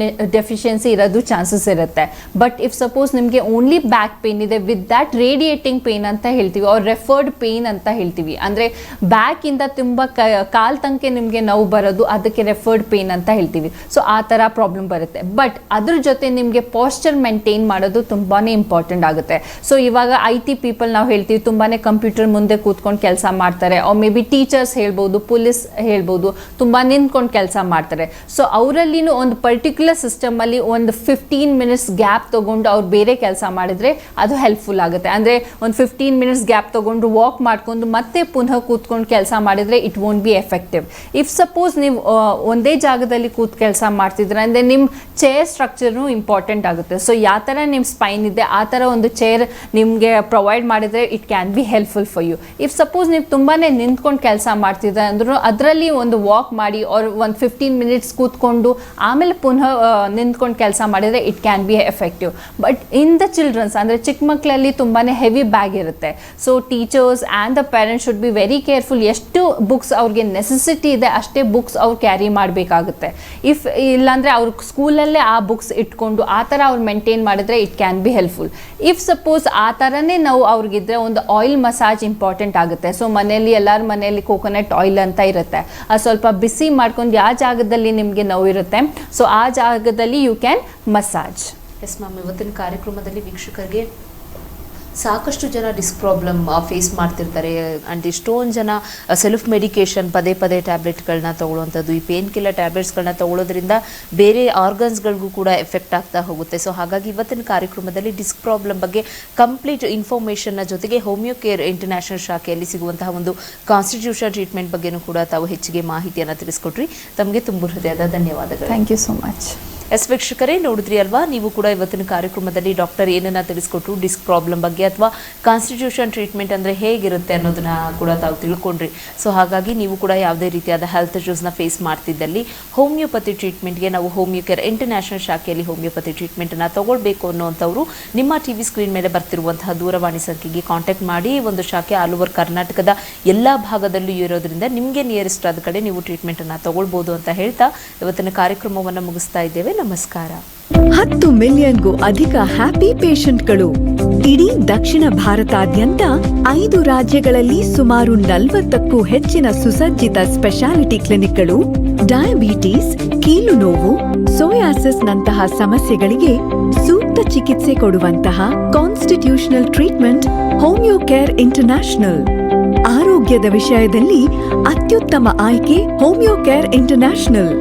ಡೆಫಿಷಿಯನ್ಸಿ ಇರೋದು ಚಾನ್ಸಸ್ ಇರುತ್ತೆ. ಬಟ್ ಇಫ್ ಸಪೋಸ್ ನಿಮಗೆ ಓನ್ಲಿ ಬ್ಯಾಕ್ ಪೇನ್ ಇದೆ ವಿತ್ ದ್ಯಾಟ್ ರೇಡಿಯೇಟಿಂಗ್ ಪೇನ್ ಅಂತ ಹೇಳ್ತೀವಿ, ಅವ್ರ ರೆಫರ್ಡ್ ಪೇನ್ ಅಂತ ಹೇಳ್ತೀವಿ, ಅಂದರೆ ಬ್ಯಾಕಿಂದ ತುಂಬ ಕಾಲ್ ತನಕ ನಿಮಗೆ ನೋವು ಬರೋದು, ಅದಕ್ಕೆ ರೆಫರ್ಡ್ ಪೇನ್ ಅಂತ ಹೇಳ್ತೀವಿ. ಸೊ ಆ ಥರ ಪ್ರಾಬ್ಲಮ್ ಬರುತ್ತೆ. ಬಟ್ ಅದ್ರ ಜೊತೆ ನಿಮಗೆ ಪಾಸ್ಚರ್ ಮೇಂಟೈನ್ ಮಾಡೋದು ತುಂಬಾ ಇಂಪಾರ್ಟೆಂಟ್ ಆಗುತ್ತೆ. ಸೊ ಇವಾಗ IT ಪೀಪಲ್ ನಾವು ಹೇಳ್ತೀವಿ ತುಂಬಾ ಕಂಪ್ಯೂಟರ್ ಮುಂದೆ ಕೂತ್ಕೊಂಡು ಕೆಲಸ ಮಾಡ್ತಾರೆ, ಅವ್ರು ಮೇ ಬಿ ಟೀಚರ್ಸ್ ಹೇಳ್ಬೋದು, ಪೊಲೀಸ್ ಹೇಳ್ಬೋದು, ತುಂಬ ನಿಂತ್ಕೊಂಡು ಕೆಲಸ ಮಾಡ್ತಾರೆ. ಸೊ ಅವರಲ್ಲಿನೂ ಒಂದು ಪರ್ಟಿಕ್ಯುಲರ್ ಸಿಸ್ಟಮಲ್ಲಿ ಒಂದು 15 minutes ಗ್ಯಾಪ್ ತೊಗೊಂಡು ಅವ್ರು ಬೇರೆ ಕೆಲಸ ಮಾಡಿದರೆ ಅದು ಹೆಲ್ಪ್ಫುಲ್ ಆಗುತ್ತೆ. ಅಂದರೆ ಒಂದು 15 minutes ಗ್ಯಾಪ್ ತೊಗೊಂಡು ವಾಕ್ ಮಾಡ್ಕೊಂಡು ಮತ್ತೆ ಪುನಃ ಕೂತ್ಕೊಂಡು ಕೆಲಸ ಮಾಡಿದರೆ it won't be effective. If suppose ನೀವು ಒಂದೇ ಜಾಗದಲ್ಲಿ ಕೂತ್ ಕೆಲಸ ಮಾಡ್ತಿದ್ರೆ ಅಂದರೆ ನಿಮ್ಮ ಚೇರ್ ಸ್ಟ್ರಕ್ಚರ್ನು ಇಂಪಾರ್ಟೆಂಟ್ ಆಗುತ್ತೆ. ಸೊ ಯಾವ ಥರ ನಿಮ್ಮ ಸ್ಪೈನ್ ಇದೆ ಆ ಥರ ಒಂದು ಚೇರ್ ನಿಮಗೆ ಪ್ರೊವೈಡ್ ಮಾಡಿದರೆ it can be helpful for you. If suppose ನೀವು ತುಂಬಾ ನಿಂತ್ಕೊಂಡು ಕೆಲಸ ಮಾಡ್ತಿದ್ರೆ ಅಂದ್ರೂ ಅದರಲ್ಲಿ ಒಂದು ವಾಕ್ ಮಾಡಿ ಅವ್ರು ಒಂದು 15 minutes ಕೂತ್ಕೊಂಡು ಆಮೇಲೆ ಪುನಃ ನಿಂತ್ಕೊಂಡು ಕೆಲಸ ಮಾಡಿದರೆ it can be effective. But in the childrens ಅಂದರೆ ಚಿಕ್ಕ ಮಕ್ಕಳಲ್ಲಿ ತುಂಬಾ ಹೆವಿ ಬ್ಯಾಗ್ ಇರುತ್ತೆ. So teachers and the parents should be very careful. ಎಷ್ಟು ಬುಕ್ಸ್ ಅವ್ರಿಗೆ ನೆಸೆಸಿಟಿ ಇದೆ ಅಷ್ಟೇ ಬುಕ್ಸ್ ಅವ್ರು ಕ್ಯಾರಿ ಮಾಡಬೇಕಾಗುತ್ತೆ. ಇಫ್ ಇಲ್ಲಾಂದರೆ ಅವ್ರ ಸ್ಕೂಲಲ್ಲೇ ಆ ಬುಕ್ಸ್ ಇಟ್ಕೊಂಡು ಆ ಥರ ಅವ್ರು ಮೇಂಟೈನ್ ಮಾಡಿದರೆ it can be helpful. If suppose ಆ ಥರನೇ ನಾವು ಅವ್ರಿಗಿದ್ರೆ ಒಂದು ಆಯಿಲ್ ಮಸಾಜ್ ಇಂಪಾರ್ಟೆಂಟ್ ಆಗುತ್ತೆ. ಸೊ ಮನೆಯಲ್ಲಿ ಎಲ್ಲರ ಮನೆಯಲ್ಲಿ ಕೋಕೋನಟ್ ಆಯಿಲ್ ಅಂತ ಇರುತ್ತೆ, ಅದು ಸ್ವಲ್ಪ ಬಿಸಿ ಮಾಡ್ಕೊಂಡು ಯಾವ ಜಾಗದಲ್ಲಿ ನಿಮಗೆ ನೋವು ಇರುತ್ತೆ ಸೊ ಆ ಜಾಗದಲ್ಲಿ you can massage. Yes ma'am, ಇವತ್ತಿನ ಕಾರ್ಯಕ್ರಮದಲ್ಲಿ ವೀಕ್ಷಕರಿಗೆ ಸಾಕಷ್ಟು ಜನ ಡಿಸ್ಕ್ ಪ್ರಾಬ್ಲಮ್ ಫೇಸ್ ಮಾಡ್ತಿರ್ತಾರೆ. ಆ್ಯಂಡ್ ಎಷ್ಟೊಂದು ಜನ ಸೆಲ್ಫ್ ಮೆಡಿಕೇಷನ್ ಪದೇ ಪದೇ ಟ್ಯಾಬ್ಲೆಟ್ಗಳನ್ನ ತೊಗೊಳ್ಳೋವಂಥದ್ದು, ಈ ಪೇನ್ ಕಿಲ್ಲರ್ ಟ್ಯಾಬ್ಲೆಟ್ಸ್ಗಳನ್ನ ತೊಗೊಳ್ಳೋದ್ರಿಂದ ಬೇರೆ ಆರ್ಗನ್ಸ್ಗಳಿಗೂ ಕೂಡ ಎಫೆಕ್ಟ್ ಆಗ್ತಾ ಹೋಗುತ್ತೆ. ಸೊ ಹಾಗಾಗಿ ಇವತ್ತಿನ ಕಾರ್ಯಕ್ರಮದಲ್ಲಿ ಡಿಸ್ಕ್ ಪ್ರಾಬ್ಲಮ್ ಬಗ್ಗೆ ಕಂಪ್ಲೀಟ್ ಇನ್ಫಾರ್ಮೇಷನ್ನ ಜೊತೆಗೆ ಹೋಮಿಯೋ ಕೇರ್ ಇಂಟರ್ನ್ಯಾಷನಲ್ ಶಾಖೆಯಲ್ಲಿ ಸಿಗುವಂತಹ ಒಂದು ಕಾನ್ಸ್ಟಿಟ್ಯೂಷನ್ ಟ್ರೀಟ್ಮೆಂಟ್ ಬಗ್ಗೆನೂ ಕೂಡ ತಾವು ಹೆಚ್ಚಿಗೆ ಮಾಹಿತಿಯನ್ನು ತಿಳಿಸ್ಕೊಟ್ರಿ. ತಮಗೆ ತುಂಬ ಹೃದಯದ ಧನ್ಯವಾದಗಳು. Thank you so much. Yes ವೀಕ್ಷಕರೇ, ನೋಡಿದ್ರಿ ಅಲ್ವಾ? ನೀವು ಕೂಡ ಇವತ್ತಿನ ಕಾರ್ಯಕ್ರಮದಲ್ಲಿ ಡಾಕ್ಟರ್ ಏನನ್ನ ತಿಳಿಸ್ಕೊಟ್ರು ಡಿಸ್ಕ್ ಪ್ರಾಬ್ಲಮ್ ಬಗ್ಗೆ, ಅಥವಾ ಕಾನ್ಸ್ಟಿಟ್ಯೂಷನ್ ಟ್ರೀಟ್ಮೆಂಟ್ ಅಂದರೆ ಹೇಗಿರುತ್ತೆ ಅನ್ನೋದನ್ನ ಕೂಡ ತಾವು ತಿಳ್ಕೊಂಡ್ರಿ. ಸೊ ಹಾಗಾಗಿ ನೀವು ಕೂಡ ಯಾವುದೇ ರೀತಿಯಾದ ಹೆಲ್ತ್ ಇಶ್ಯೂಸ್ನ ಫೇಸ್ ಮಾಡ್ತಿದ್ದಲ್ಲಿ ಹೋಮಿಯೋಪತಿ ಟ್ರೀಟ್ಮೆಂಟ್ಗೆ ನಾವು ಹೋಮಿಯೋ ಕೇರ್ ಇಂಟರ್ನ್ಯಾಷನಲ್ ಶಾಖೆಯಲ್ಲಿ ಹೋಮಿಯೋಪತಿ ಟ್ರೀಟ್ಮೆಂಟನ್ನು ತಗೊಳ್ಬೇಕು ಅನ್ನೋಂಥವ್ರು ನಿಮ್ಮ ಟಿವಿ ಸ್ಕ್ರೀನ್ ಮೇಲೆ ಬರ್ತಿರುವಂತಹ ದೂರವಾಣಿ ಸಂಖ್ಯೆಗೆ ಕಾಂಟ್ಯಾಕ್ಟ್ ಮಾಡಿ. ಒಂದು ಶಾಖೆ ಆಲ್ ಓವರ್ ಕರ್ನಾಟಕದ ಎಲ್ಲ ಭಾಗದಲ್ಲೂ ಇರೋದ್ರಿಂದ ನಿಮಗೆ ನಿಯರೆಸ್ಟ್ ಆದ ಕಡೆ ನೀವು ಟ್ರೀಟ್ಮೆಂಟನ್ನು ತಗೊಳ್ಬೋದು ಅಂತ ಹೇಳ್ತಾ ಇವತ್ತಿನ ಕಾರ್ಯಕ್ರಮವನ್ನು ಮುಗಿಸ್ತಾ ಇದ್ದೇವೆ. ನಮಸ್ಕಾರ. 10 ಮಿಲಿಯನ್ಗೂ ಅಧಿಕ ಹ್ಯಾಪಿ ಪೇಷಂಟ್ಗಳು. ಇಡೀ ದಕ್ಷಿಣ ಭಾರತಾದ್ಯಂತ 5 ರಾಜ್ಯಗಳಲ್ಲಿ ಸುಮಾರು 40ಕ್ಕೂ ಹೆಚ್ಚಿನ ಸುಸಜ್ಜಿತ ಸ್ಪೆಷಾಲಿಟಿ ಕ್ಲಿನಿಕ್ಗಳು ಡಯಾಬಿಟೀಸ್, ಕೀಲು ನೋವು, ಸೋಯಾಸಿಸ್ ನಂತಹ ಸಮಸ್ಯೆಗಳಿಗೆ ಸೂಕ್ತ ಚಿಕಿತ್ಸೆ ಕೊಡುವಂತಹ constitutional treatment homeo Care international. ಆರೋಗ್ಯದ ವಿಷಯದಲ್ಲಿ ಅತ್ಯುತ್ತಮ ಆಯ್ಕೆ ಹೋಮಿಯೋ ಕೇರ್ ಇಂಟರ್ನ್ಯಾಷನಲ್.